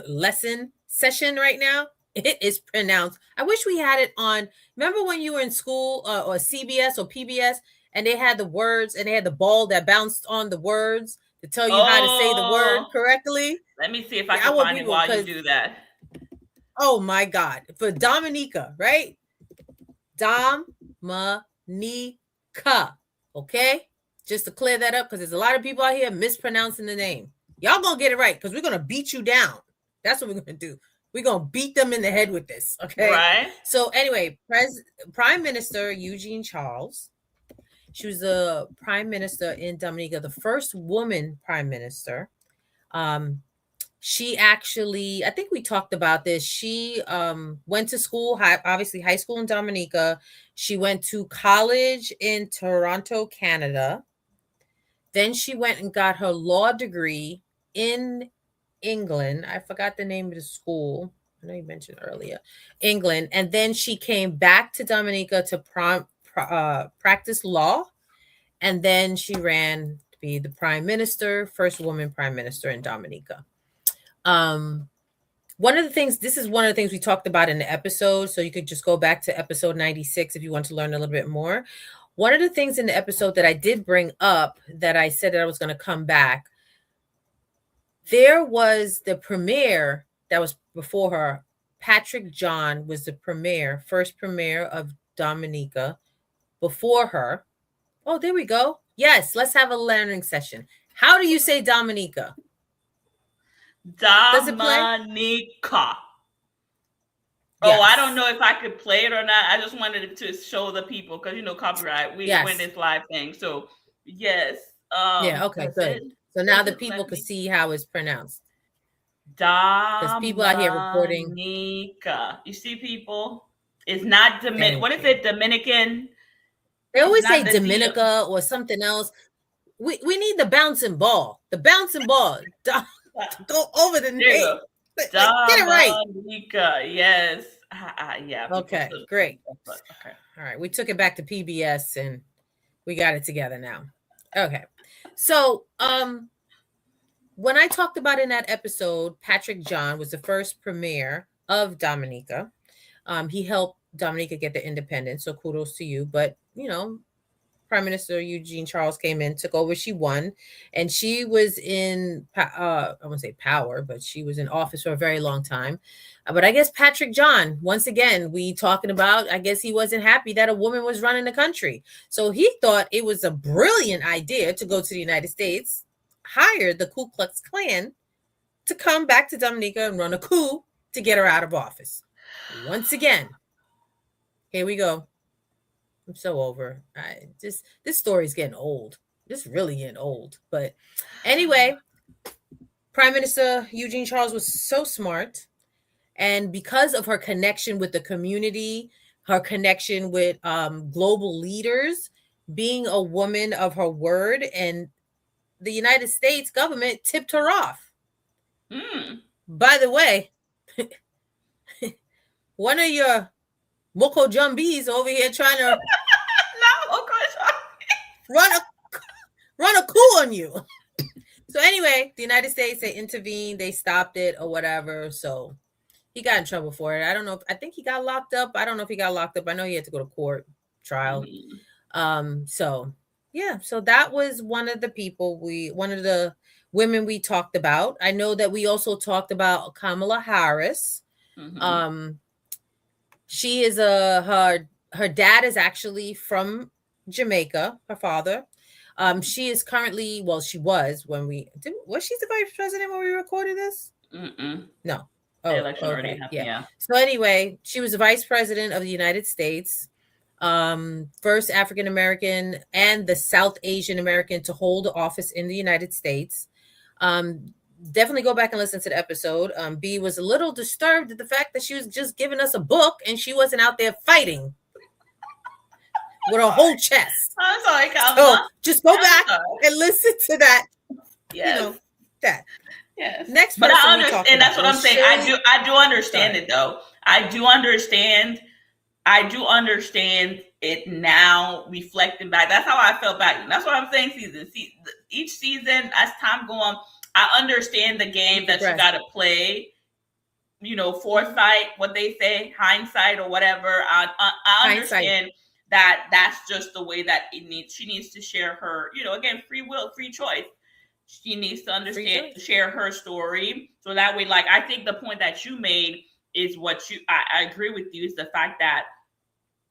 [SPEAKER 2] lesson session right now. It is pronounced. I wish we had it on. Remember when you were in school or CBS or PBS and they had the words and they had the ball that bounced on the words to tell you how to say the word correctly?
[SPEAKER 1] Let me see if I
[SPEAKER 2] Yeah, I
[SPEAKER 1] can
[SPEAKER 2] want
[SPEAKER 1] find it
[SPEAKER 2] people
[SPEAKER 1] while you do that.
[SPEAKER 2] Oh my God. For Dominica, right? Dominica. Okay? Just to clear that up, because there's a lot of people out here mispronouncing the name. Y'all gonna get it right, because we're gonna beat you down. That's what we're gonna do. We're gonna beat them in the head with this. Okay.
[SPEAKER 1] Right.
[SPEAKER 2] So anyway, Prime Minister Eugene Charles. She was the prime minister in Dominica, the first woman prime minister. She actually, I think we talked about this. She went to school, obviously high school in Dominica. She went to college in Toronto, Canada. Then she went and got her law degree in England. I forgot the name of the school. I know you mentioned earlier, England. And then she came back to Dominica to practice law. And then she ran to be the prime minister, first woman prime minister in Dominica. One of the things, this is one of the things we talked about in the episode. So you could just go back to episode 96 if you want to learn a little bit more. One of the things in the episode that I did bring up that I said that I was going to come back, there was the premier that was before her. Patrick John was the premier, first premier of Dominica before her. Oh, there we go. Yes, let's have a learning session. How do you say Dominica?
[SPEAKER 1] Dominica. Yes. Oh, I don't know if I could play it or not. I just wanted to show the people because, copyright. We win this live thing. So, yes.
[SPEAKER 2] Yeah, okay, good. So now the people can see how it's pronounced. Because people out here reporting.
[SPEAKER 1] Dominica. You see, people? It's not Dominican. What is it? Dominican?
[SPEAKER 2] They always say Dominica or something else. We need the bouncing ball. The bouncing ball. Go over the name. Get it right.
[SPEAKER 1] Dominica. Yes. Yeah.
[SPEAKER 2] Okay, great. Okay. All right. We took it back to PBS and we got it together now. Okay. So, when I talked about in that episode, Patrick John was the first premier of Dominica. He helped Dominica get their independence, so kudos to you. But, Prime Minister Eugene Charles came in, took over, she won, and she was in, I won't say power, but she was in office for a very long time. But I guess Patrick John, once again, we talking about, I guess he wasn't happy that a woman was running the country. So he thought it was a brilliant idea to go to the United States, hire the Ku Klux Klan to come back to Dominica and run a coup to get her out of office. Once again, here we go. I'm so over. This story's getting old. This really getting old. But anyway, Prime Minister Eugene Charles was so smart. And because of her connection with the community, her connection with global leaders, being a woman of her word, and the United States government tipped her off. By the way, one of your Moko Jumbies over here trying to run a coup on you. So anyway, the United States, they intervened, they stopped it or whatever. So he got in trouble for it. I don't know. I think he got locked up. I don't know if he got locked up. I know he had to go to court trial. So yeah, so that was one of the women we talked about. I know that we also talked about Kamala Harris. She is her dad is actually from Jamaica, her father. She is currently, she was she the vice president when we recorded this? No.
[SPEAKER 1] The election already happened, yeah.
[SPEAKER 2] So anyway, she was the vice president of the United States. First African American and the South Asian American to hold office in the United States. Definitely go back and listen to the episode. B was a little disturbed at the fact that she was just giving us a book and she wasn't out there fighting with her whole chest.
[SPEAKER 1] I'm sorry, Kalma.
[SPEAKER 2] So just go back and listen to that.
[SPEAKER 1] Yes.
[SPEAKER 2] You know, that.
[SPEAKER 1] Yes.
[SPEAKER 2] Next
[SPEAKER 1] person,
[SPEAKER 2] but
[SPEAKER 1] I understand. And that's what I'm saying. I do understand it though. I do understand it now, reflecting back. That's how I felt back. That's what I'm saying. Each season, as time goes on, I understand the game that you got to play. You know, foresight, what they say, hindsight or whatever. I understand that that's just the way that she needs to share her, you know, again, free will, free choice. She needs to understand, share her story. So that way, like, I think the point that you made is what I agree with you, is the fact that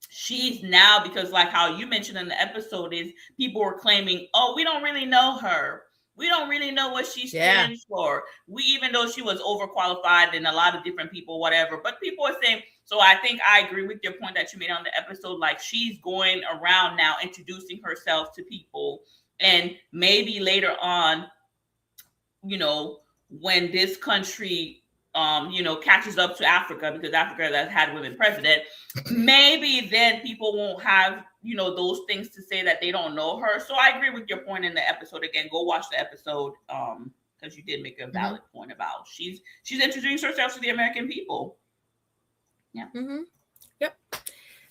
[SPEAKER 1] she's now, because like how you mentioned in the episode, is people were claiming, oh, we don't really know her. We don't really know what she stands for. Even though she was overqualified and a lot of different people, whatever. But people are saying, so I think I agree with your point that you made on the episode. Like, she's going around now introducing herself to people. And maybe later on, you know, when this country, you know, catches up to Africa, because Africa has had women president, maybe then people won't have, you know, those things to say that they don't know her. So I agree with your point in the episode. Again, go watch the episode, because you did make a valid point about she's introducing herself to the American people. Yeah.
[SPEAKER 2] Yep.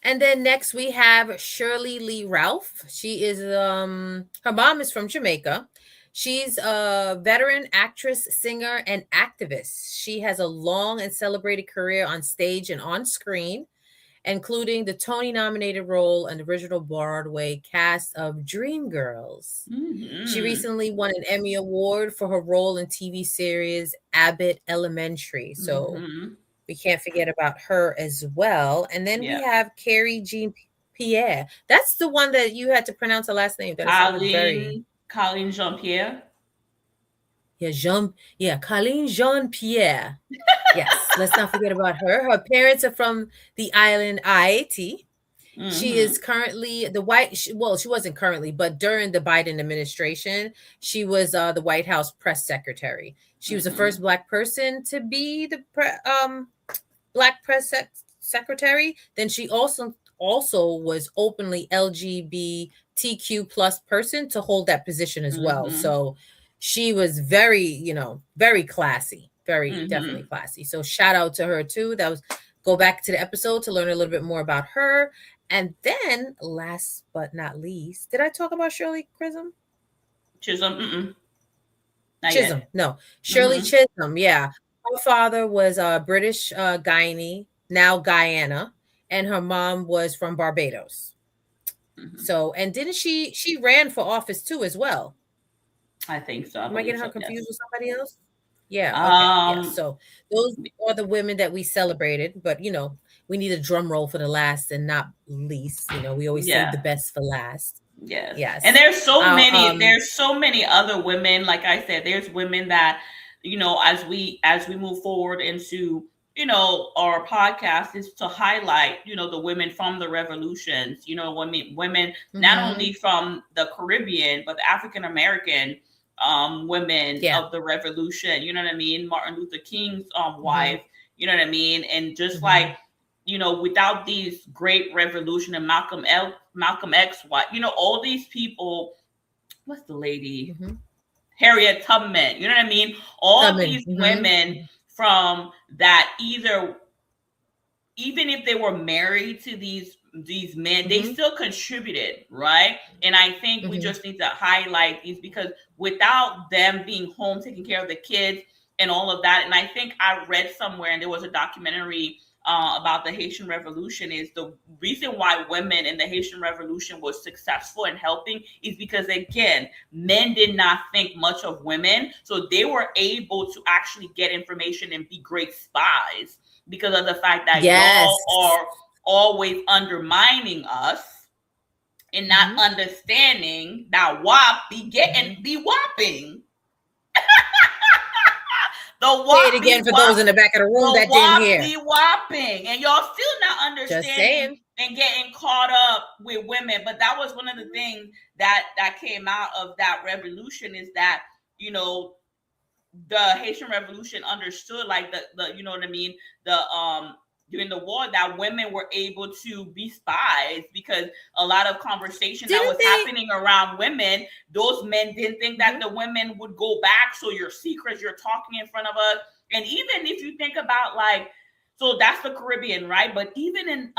[SPEAKER 2] And then next we have Shirley Lee Ralph. She is her mom is from Jamaica. She's a veteran actress, singer, and activist. She has a long and celebrated career on stage and on screen, including the Tony-nominated role in the original Broadway cast of Dreamgirls. She recently won an Emmy Award for her role in TV series Abbott Elementary. So we can't forget about her as well. And then we have Carrie Jean Pierre. That's the one that you had to pronounce her last name.
[SPEAKER 1] Colleen Jean-Pierre.
[SPEAKER 2] Colleen Jean-Pierre. Yes, let's not forget about her. Her parents are from the island Haiti. She is currently she wasn't currently, but during the Biden administration, she was the White House press secretary. She was the first Black person to be the Black press secretary. Then she also was openly LGBTQ plus person to hold that position as well. So she was very, very classy, very definitely classy. So shout out to her too. Go back to the episode to learn a little bit more about her. And then last but not least, did I talk about Shirley Chisholm?
[SPEAKER 1] Chisholm?
[SPEAKER 2] Chisholm, no. Shirley Chisholm, yeah. Her father was British Guyanese, now Guyana, and her mom was from Barbados. So, and didn't she ran for office too as well?
[SPEAKER 1] I think so.
[SPEAKER 2] Am I getting her confused with somebody else? Yeah. Okay. Yeah. So those are the women that we celebrated, but we need a drum roll for the last and not least. We always save the best for last.
[SPEAKER 1] Yes. And there's so many other women. Like I said, there's women that, as we move forward into, our podcast, is to highlight, the women from the revolutions, women not only from the Caribbean, but the African American women of the revolution, you know what I mean? Martin Luther King's wife, you know what I mean? And just like, without these great revolution and Malcolm X wife, all these people, what's the lady? Harriet Tubman, you know what I mean? All these women from that, even if they were married to these men, they still contributed, right? And I think we just need to highlight these, because without them being home, taking care of the kids and all of that, and I think I read somewhere, and there was a documentary about the Haitian Revolution, is the reason why women in the Haitian Revolution was successful in helping is because, again, men did not think much of women, so they were able to actually get information and be great spies because of the fact that y'all are always undermining us and not understanding that WAP be whopping.
[SPEAKER 2] Say it again for those in the back of the room that didn't hear.
[SPEAKER 1] The whopping, and y'all still not understanding and getting caught up with women. But that was one of the things that came out of that revolution, is that, you know, the Haitian Revolution understood, like the you know what I mean, the during the war, that women were able to be spies, because a lot of conversation that was happening around women, those men didn't think that the women would go back. So your secrets, you're talking in front of us. And even if you think about, like, so that's the Caribbean, right? But even in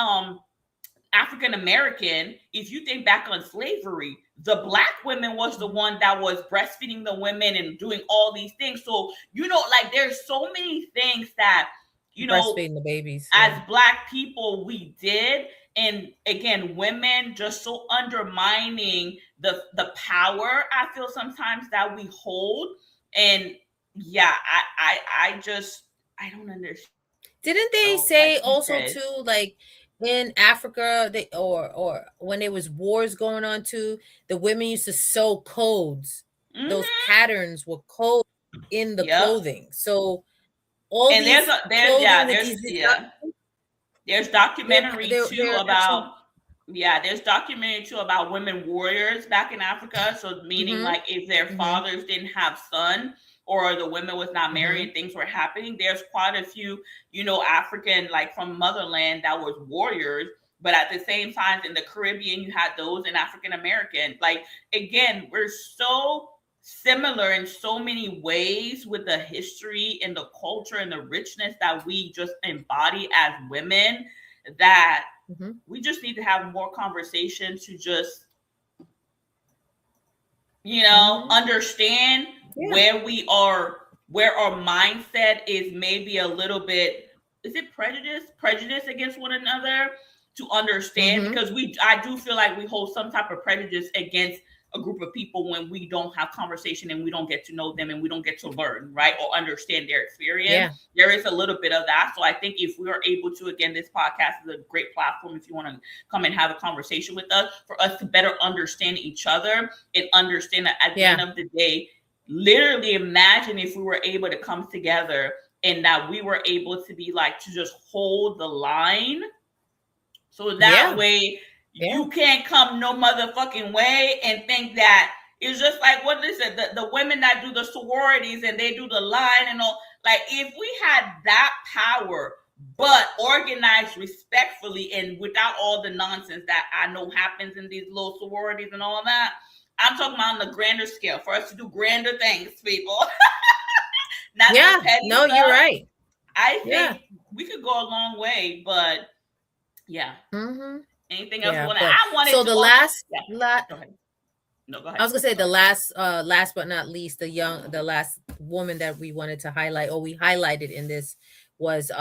[SPEAKER 1] African American, if you think back on slavery, the Black women was the one that was breastfeeding the women and doing all these things. So, you know, like, there's so many things that, you know,
[SPEAKER 2] breastfeeding the babies,
[SPEAKER 1] as Black people we did. And again, women just so undermining the power, I feel sometimes, that we hold. And yeah, I just, I don't understand.
[SPEAKER 2] Didn't they say also too, like, in Africa, they or when there was wars going on too, the women used to sew codes. Those patterns were codes in the clothing. So all
[SPEAKER 1] and
[SPEAKER 2] these
[SPEAKER 1] there's documentary too about there's documentary too about women warriors back in Africa. So meaning like, if their fathers didn't have son, or the women was not married, things were happening. There's quite a few, you know, African, like from motherland, that was warriors. But at the same time, in the Caribbean, you had those in African American. Like, again, we're so similar in so many ways with the history and the culture and the richness that we just embody as women, that we just need to have more conversation to just, you know, understand where we are, where our mindset is maybe a little bit, is it prejudice against one another, to understand, because I do feel like we hold some type of prejudice against a group of people when we don't have conversation and we don't get to know them and we don't get to learn, right, or understand their experience. There is a little bit of that. So I think if we are able to, again, this podcast is a great platform if you want to come and have a conversation with us, for us to better understand each other and understand that at the end of the day, literally imagine if we were able to come together and that we were able to be like, to just hold the line. So that way you can't come no motherfucking way and think that it's just like, what is it? The women that do the sororities and they do the line and all. Like, if we had that power, but organized respectfully and without all the nonsense that I know happens in these little sororities and all that. I'm talking about on the grander scale, for us to do grander things, people. Not petty stuff.
[SPEAKER 2] You're right.
[SPEAKER 1] I think we could go a long way, but anything else you want to? I wanted
[SPEAKER 2] so
[SPEAKER 1] to
[SPEAKER 2] the
[SPEAKER 1] go ahead. No, go ahead.
[SPEAKER 2] I was gonna say the last but not least, the last woman that we wanted to highlight, or we highlighted in this, was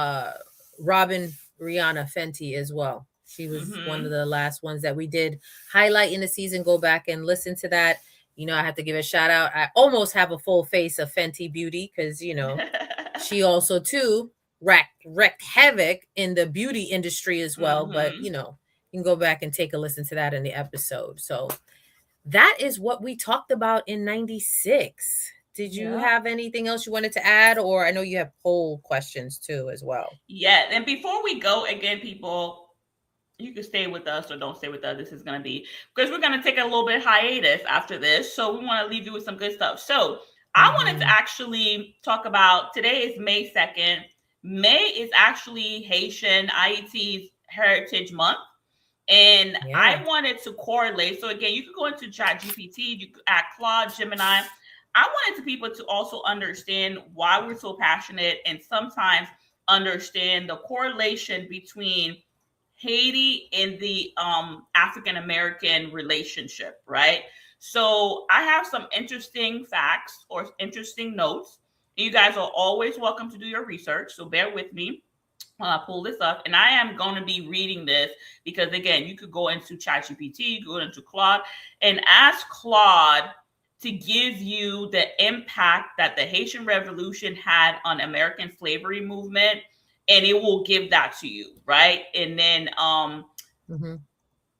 [SPEAKER 2] Robin Rihanna Fenty as well. She was one of the last ones that we did highlight in the season. Go back and listen to that. You know, I have to give a shout out. I almost have a full face of Fenty Beauty, because, you know, she also too wrecked havoc in the beauty industry as well. But, you know, you can go back and take a listen to that in the episode. So that is what we talked about in 96. Did you have anything else you wanted to add? Or I know you have poll questions too as well.
[SPEAKER 1] Yeah. And before we go, again, people, you can stay with us or don't stay with us. This is going to be, because we're going to take a little bit hiatus after this. So we want to leave you with some good stuff. So I wanted to actually talk about, today is May 2nd. May is actually Haitian IET's Heritage Month. And I wanted to correlate. So again, you could go into ChatGPT, you could add Claude, Gemini. I wanted people to also understand why we're so passionate, and sometimes understand the correlation between Haiti and the African-American relationship, right? So I have some interesting facts or interesting notes. You guys are always welcome to do your research, so bear with me. Pull this up, and I am going to be reading this because, again, you could go into ChatGPT, you go into Claude, and ask Claude to give you the impact that the Haitian Revolution had on American slavery movement, and it will give that to you, right? And then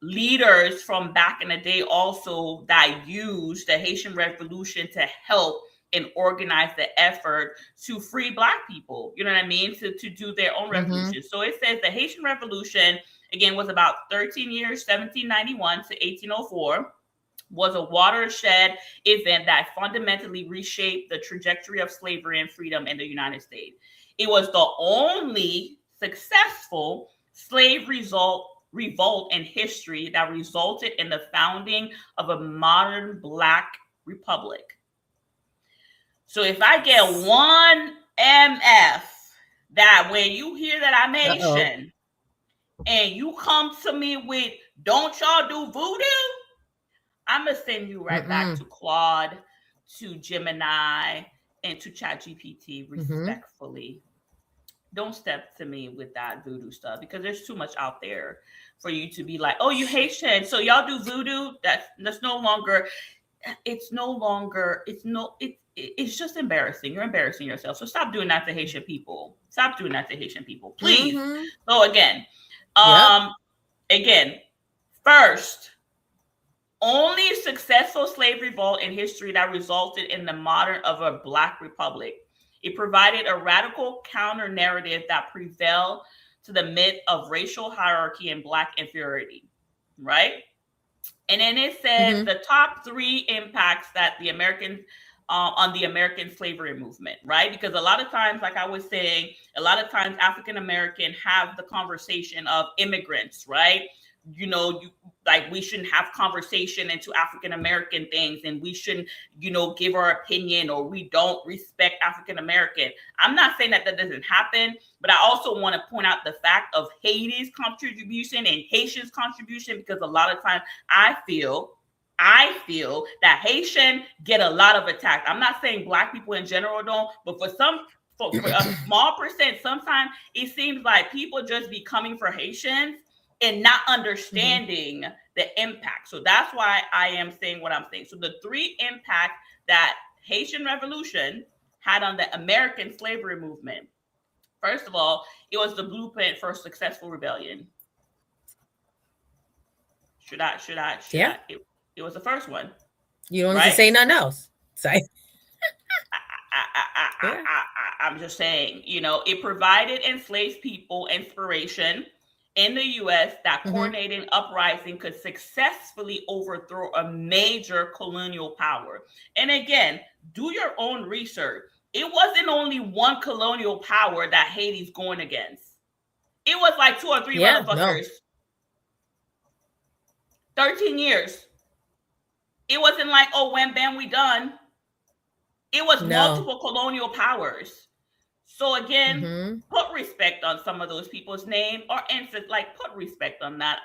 [SPEAKER 1] leaders from back in the day also that used the Haitian Revolution to help and organize the effort to free Black people, you know what I mean? To do their own revolution. So it says the Haitian Revolution again, was about 13 years, 1791 to 1804, was a watershed event that fundamentally reshaped the trajectory of slavery and freedom in the United States. It was the only successful slave revolt in history that resulted in the founding of a modern Black republic. So if I get one MF, that when you hear that I'm Haitian and you come to me with, don't y'all do voodoo? I'm going to send you right back to Claude, to Gemini, and to ChatGPT respectfully. Don't step to me with that voodoo stuff, because there's too much out there for you to be like, oh, you Haitian, so y'all do voodoo? That's no longer, it's just embarrassing. You're embarrassing yourself. So stop doing that to Haitian people. Stop doing that to Haitian people, please. So again, first, only successful slave revolt in history that resulted in the modern of a Black republic. It provided a radical counter narrative that prevailed to the myth of racial hierarchy and Black inferiority, right? And then it says the top 3 impacts that the American on the American slavery movement, right? Because a lot of times, like I was saying, a lot of times African American have the conversation of immigrants, right? You know, we shouldn't have conversation into African American things, and we shouldn't, give our opinion, or we don't respect African American. I'm not saying that doesn't happen, but I also want to point out the fact of Haiti's contribution and Haitians' contribution, because a lot of times I feel that Haitian get a lot of attack. I'm not saying Black people in general don't, but for a small percent, sometimes it seems like people just be coming for Haitians and not understanding the impact. So that's why I am saying what I'm saying. So the 3 impacts that Haitian Revolution had on the American slavery movement. First of all, it was the blueprint for a successful rebellion. Should I? It was the first one.
[SPEAKER 2] You don't need to say nothing else. Say.
[SPEAKER 1] I'm just saying, it provided enslaved people inspiration in the U.S. that coordinating uprising could successfully overthrow a major colonial power. And again, do your own research. It wasn't only one colonial power that Haiti's going against. It was like 2 or 3 motherfuckers. 13 years. It wasn't like, oh, when bam, we done. It was multiple colonial powers. So again, put respect on some of those people's name, or put respect on that.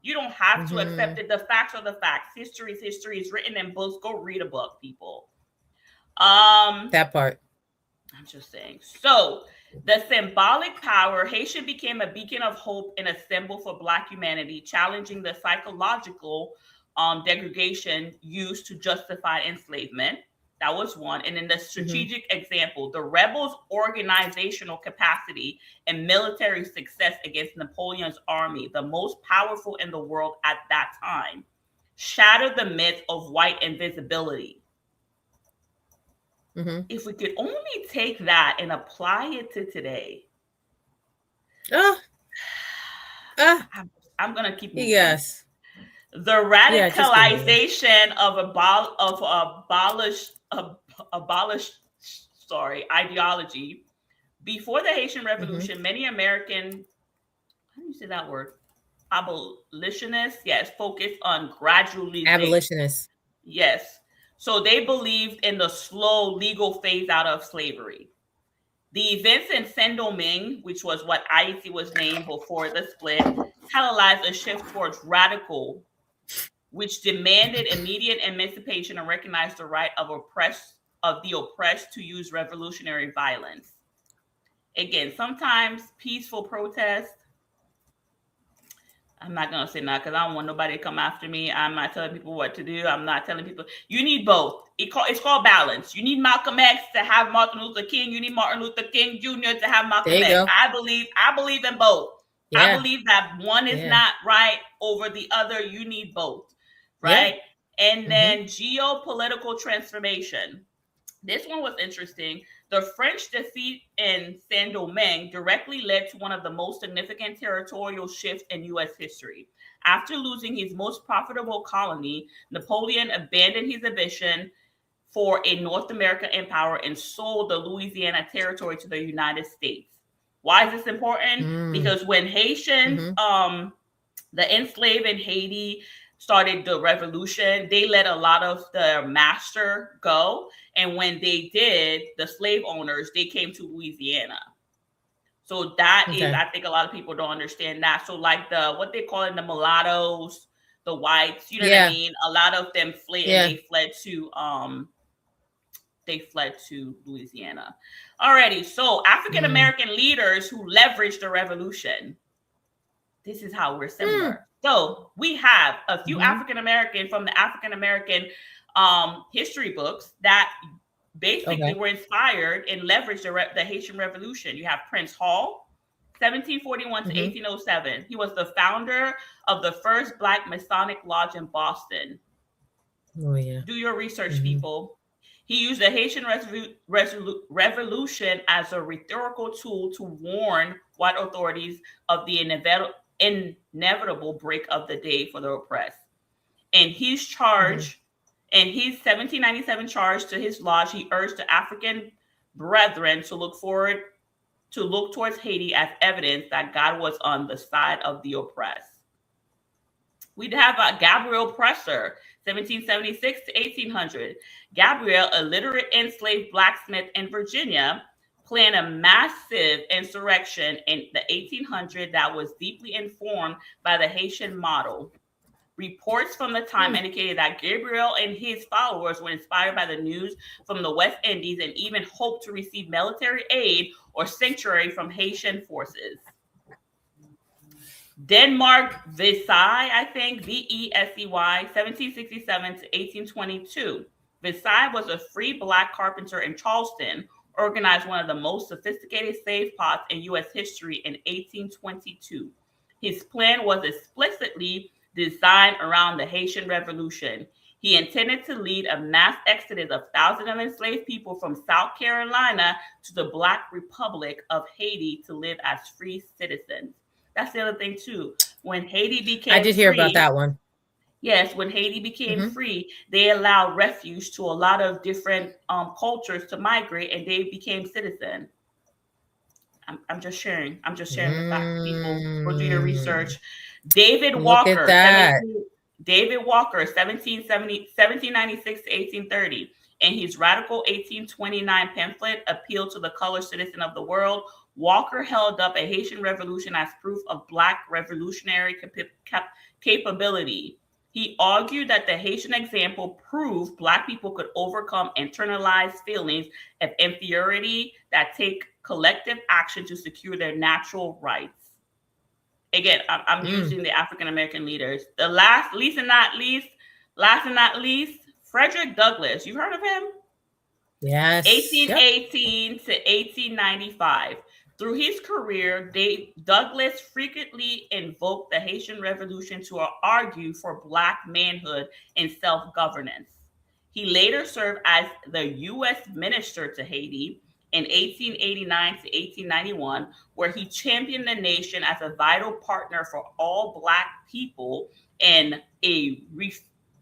[SPEAKER 1] You don't have to accept it. The facts are the facts. History is history. It's written in books. Go read a book, people.
[SPEAKER 2] That part.
[SPEAKER 1] I'm just saying. So the symbolic power, Haitian became a beacon of hope and a symbol for Black humanity, challenging the psychological degradation used to justify enslavement. That was one. And then the strategic example, the rebels' organizational capacity and military success against Napoleon's army, the most powerful in the world at that time, shattered the myth of white invisibility. If we could only take that and apply it to today, I'm going to keep moving.
[SPEAKER 2] Yes.
[SPEAKER 1] The radicalization of ideology. Before the Haitian Revolution, many American, how do you say that word? Abolitionists, focused on gradually.
[SPEAKER 2] Abolitionists.
[SPEAKER 1] Yes. So they believed in the slow legal phase out of slavery. The events in Saint-Domingue, which was what Haiti was named before the split, catalyzed a shift towards radical, which demanded immediate emancipation and recognized the right of the oppressed to use revolutionary violence. Again, sometimes peaceful protest. I'm not going to say that because I don't want nobody to come after me. I'm not telling people what to do. I'm not telling people. You need both. It's called balance. You need Malcolm X to have Martin Luther King. You need Martin Luther King Jr. to have Malcolm X. Go. I believe in both. Yeah. I believe that one is not right over the other. You need both. Right? Yeah. And then geopolitical transformation. This one was interesting. The French defeat in Saint Domingue directly led to one of the most significant territorial shifts in U.S. history. After losing his most profitable colony, Napoleon abandoned his ambition for a North American empire and sold the Louisiana territory to the United States. Why is this important? Because when Haitians, the enslaved in Haiti, started the revolution, they let a lot of their master go. And when they did, the slave owners, they came to Louisiana. So that is, I think a lot of people don't understand that. So like what they call it, the mulattoes, the whites, you know what I mean? A lot of them fled and they fled to Louisiana. Alrighty, so African American leaders who leveraged the revolution. This is how we're similar. So we have a few African American from the African American history books that basically were inspired and leveraged the Haitian Revolution. You have Prince Hall, 1741 to 1807. He was the founder of the first Black Masonic Lodge in Boston.
[SPEAKER 2] Oh yeah.
[SPEAKER 1] Do your research, people. He used the Haitian Revolution as a rhetorical tool to warn white authorities of the inevitable break of the day for the oppressed. And his charge, in his 1797 charge to his lodge, he urged the African brethren to look towards Haiti as evidence that God was on the side of the oppressed. We'd have Gabriel Presser, 1776 to 1800. Gabriel, a literate enslaved blacksmith in Virginia, planned a massive insurrection in the 1800s that was deeply informed by the Haitian model. Reports from the time indicated that Gabriel and his followers were inspired by the news from the West Indies and even hoped to receive military aid or sanctuary from Haitian forces. Denmark Versailles, I think, Vesey, 1767 to 1822. Versailles was a free Black carpenter in Charleston, organized one of the most sophisticated slave plots in U.S. history in 1822. His plan was explicitly designed around the Haitian Revolution. He intended to lead a mass exodus of thousands of enslaved people from South Carolina to the Black Republic of Haiti to live as free citizens. That's the other thing too. When Haiti became
[SPEAKER 2] I did hear about that one.
[SPEAKER 1] Yes, when Haiti became free, they allowed refuge to a lot of different cultures to migrate, and they became citizens. I'm just sharing. I'm just sharing the fact. People, go do your research. David Walker, 1796 to 1830. In his radical 1829 pamphlet, Appeal to the Colored Citizen of the World, Walker held up a Haitian revolution as proof of Black revolutionary capability. He argued that the Haitian example proved Black people could overcome internalized feelings of inferiority that take collective action to secure their natural rights. Again, I'm using the African American leaders. The last and not least, Frederick Douglass. You've heard of him?
[SPEAKER 2] Yes.
[SPEAKER 1] 1818 to 1895. Through his career, Douglass frequently invoked the Haitian Revolution to argue for Black manhood and self-governance. He later served as the U.S. minister to Haiti in 1889 to 1891, where he championed the nation as a vital partner for all Black people in a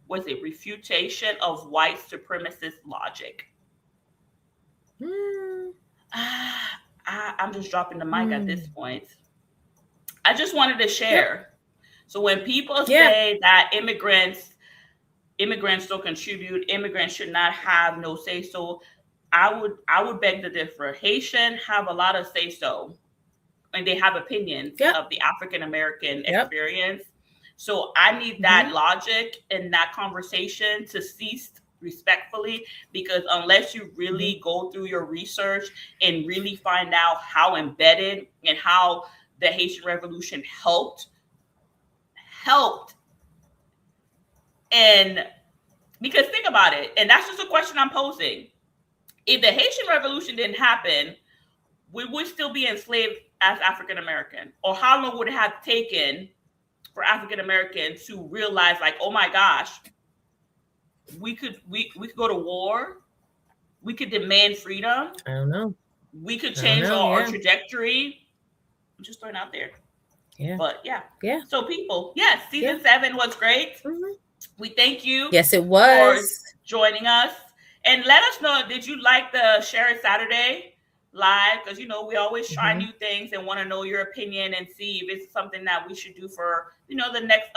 [SPEAKER 1] refutation of white supremacist logic. I'm just dropping the mic at this point. I just wanted to share. So when people say that immigrants don't contribute, immigrants should not have no say so, I would beg to differ. Haitian have a lot of say so, and they have opinions of the African American experience. So I need that logic and that conversation to cease respectfully, because unless you really go through your research and really find out how embedded and how the Haitian Revolution helped, and because think about it, and that's just a question I'm posing. If the Haitian Revolution didn't happen, we would still be enslaved as African American. Or how long would it have taken for African Americans to realize, like, oh my gosh, we could go to war We could demand freedom.
[SPEAKER 2] I don't know.
[SPEAKER 1] We could change our trajectory. I'm just throwing out there.
[SPEAKER 2] Yeah.
[SPEAKER 1] But yeah.
[SPEAKER 2] Yeah.
[SPEAKER 1] So people, yes, season 7 was great. Mm-hmm. We thank you.
[SPEAKER 2] Yes, it was.
[SPEAKER 1] For joining us. And let us know, did you like the Share It Saturday live? Because, you know, we always try new things and want to know your opinion and see if it's something that we should do for, you know, the next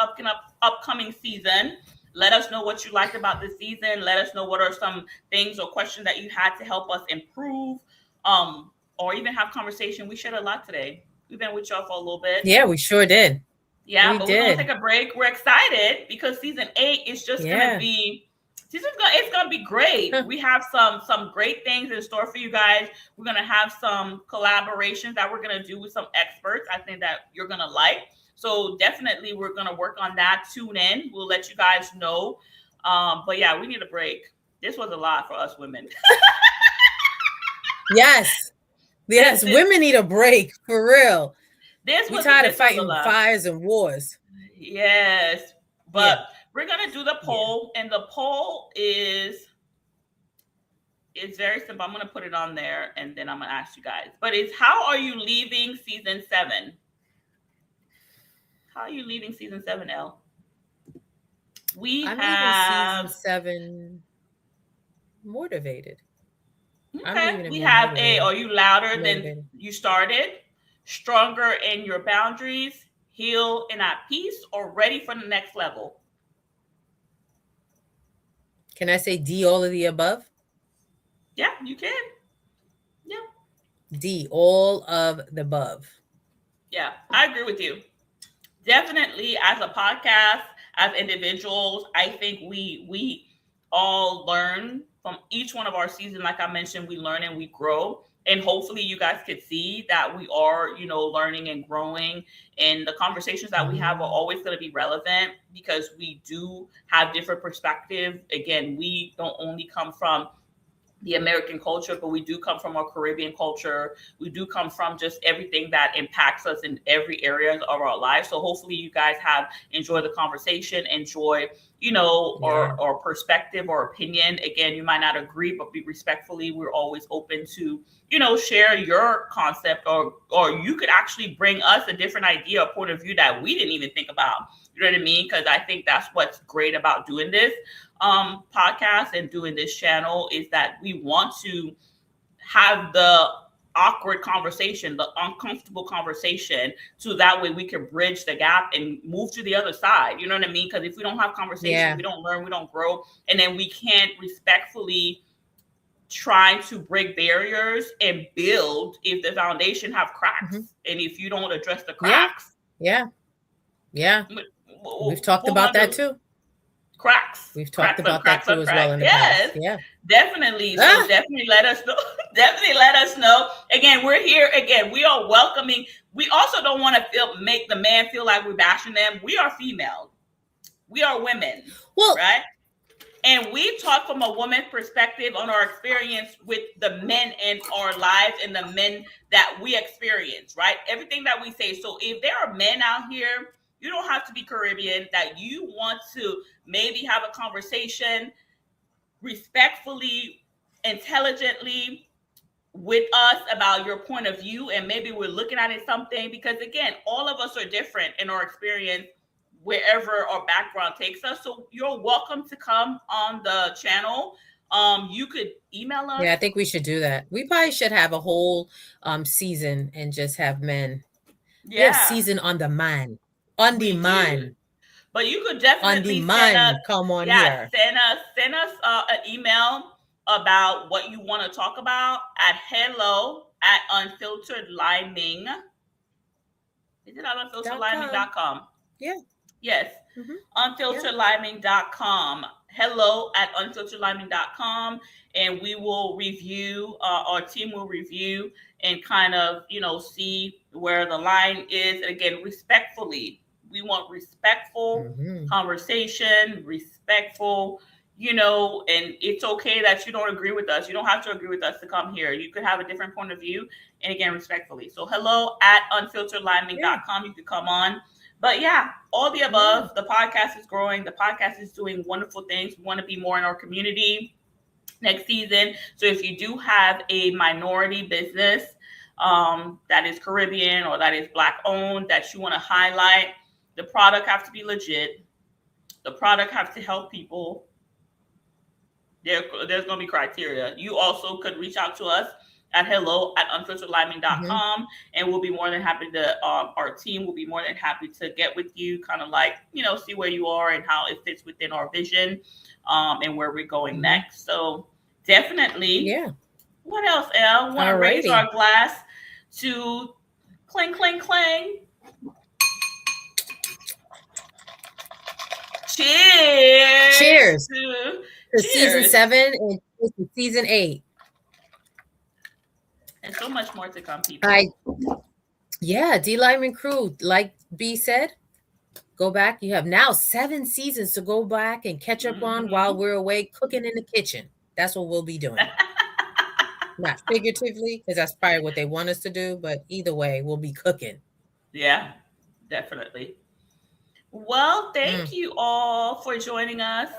[SPEAKER 1] upcoming season. Let us know what you liked about this season. Let us know what are some things or questions that you had to help us improve, or even have conversation. We shared a lot today. We've been with y'all for a little bit.
[SPEAKER 2] Yeah, we sure did.
[SPEAKER 1] Yeah, but we're gonna take a break. We're excited because season 8 is just gonna be it's gonna be great. We have some great things in store for you guys. We're gonna have some collaborations that we're gonna do with some experts. I think that you're gonna like. So definitely we're gonna work on that. Tune in. We'll let you guys know. But yeah, we need a break. This was a lot for us women.
[SPEAKER 2] Yes. Women need a break for real. We're tired of fighting fires and wars.
[SPEAKER 1] Yes, but we're gonna do the poll, and the poll is very simple. I'm gonna put it on there, and then I'm gonna ask you guys. But it's, how are you leaving season 7? How are you leaving season 7, Elle? I'm
[SPEAKER 2] leaving season 7 motivated.
[SPEAKER 1] Okay, we have A, are you louder than you started? Stronger in your boundaries, healed and at peace, or ready for the next level?
[SPEAKER 2] Can I say D, all of the above?
[SPEAKER 1] Yeah, you can. Yeah.
[SPEAKER 2] D, all of the above.
[SPEAKER 1] Yeah, I agree with you. Definitely, as a podcast, as individuals, I think we all learn from each one of our seasons. Like I mentioned, we learn and we grow. And hopefully you guys could see that we are, you know, learning and growing. And the conversations that we have are always going to be relevant because we do have different perspectives. Again, we don't only come from the American culture, but we do come from our Caribbean culture. We do come from just everything that impacts us in every area of our lives. So hopefully you guys have enjoyed the conversation, enjoy, you know, our perspective or opinion. Again, you might not agree, but be respectfully, we're always open to, you know, share your concept, or you could actually bring us a different idea or point of view that we didn't even think about. You know what I mean? Because I think that's what's great about doing this podcast and doing this channel, is that we want to have the awkward conversation, the uncomfortable conversation, so that way we can bridge the gap and move to the other side. You know what I mean? Because if we don't have conversation, we don't learn, we don't grow, and then we can't respectfully try to break barriers and build if the foundation have cracks, and if you don't address the cracks.
[SPEAKER 2] We've talked about that too.
[SPEAKER 1] Cracks.
[SPEAKER 2] We've talked about that too as well in the past. Yeah,
[SPEAKER 1] definitely. So definitely let us know. Definitely let us know. Again, we're here. Again, we are welcoming. We also don't want to make the man feel like we're bashing them. We are female. We are women. Well, right? And we talk from a woman's perspective on our experience with the men in our lives and the men that we experience, right? Everything that we say. So if there are men out here, you don't have to be Caribbean, that you want to maybe have a conversation respectfully, intelligently with us about your point of view, and maybe we're looking at it something, because again, all of us are different in our experience wherever our background takes us. So you're welcome to come on the channel. You could email us.
[SPEAKER 2] Yeah, I think we should do that. We probably should have a whole season and just have men. Yeah, season on the man. On demand.
[SPEAKER 1] But you could definitely send us,
[SPEAKER 2] here.
[SPEAKER 1] Send us an email about what you want to talk about at hello@unfilteredliming. Is it at unfilteredliming.com?
[SPEAKER 2] Yeah.
[SPEAKER 1] Yes. Unfilteredliming.com. hello@unfilteredliming.com. And we will review, our team will review and kind of, you know, see where the line is. And again, respectfully. We want respectful conversation, respectful, you know, and it's okay that you don't agree with us. You don't have to agree with us to come here. You could have a different point of view, and again, respectfully. So hello@unfilteredliming.com. You could come on. But yeah, all the above. The podcast is growing. The podcast is doing wonderful things. We want to be more in our community. next season. So if you do have a minority business that is Caribbean or that is Black owned that you want to highlight, the product has to be legit. The product has to help people. There's going to be criteria. You also could reach out to us at hello@unfilteredlimin.com, and we'll be more than happy to, our team will be more than happy to get with you, kind of like, see where you are and how it fits within our vision, and where we're going next. So definitely.
[SPEAKER 2] Yeah.
[SPEAKER 1] What else, Elle? Want to raise our glass to clang, clang, clang. Cheers.
[SPEAKER 2] Cheers. To season 7 and to season 8.
[SPEAKER 1] And so much more to come, people.
[SPEAKER 2] Yeah, Limin Crew, like B said, go back. You have now 7 seasons to go back and catch up on while we're away cooking in the kitchen. That's what we'll be doing. Not figuratively, because that's probably what they want us to do, but either way, we'll be cooking.
[SPEAKER 1] Yeah, definitely. Well, thank you all for joining us.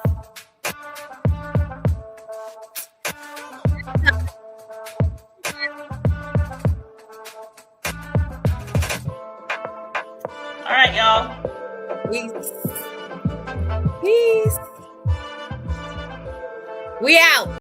[SPEAKER 1] All right, y'all.
[SPEAKER 2] Peace. Peace. We out.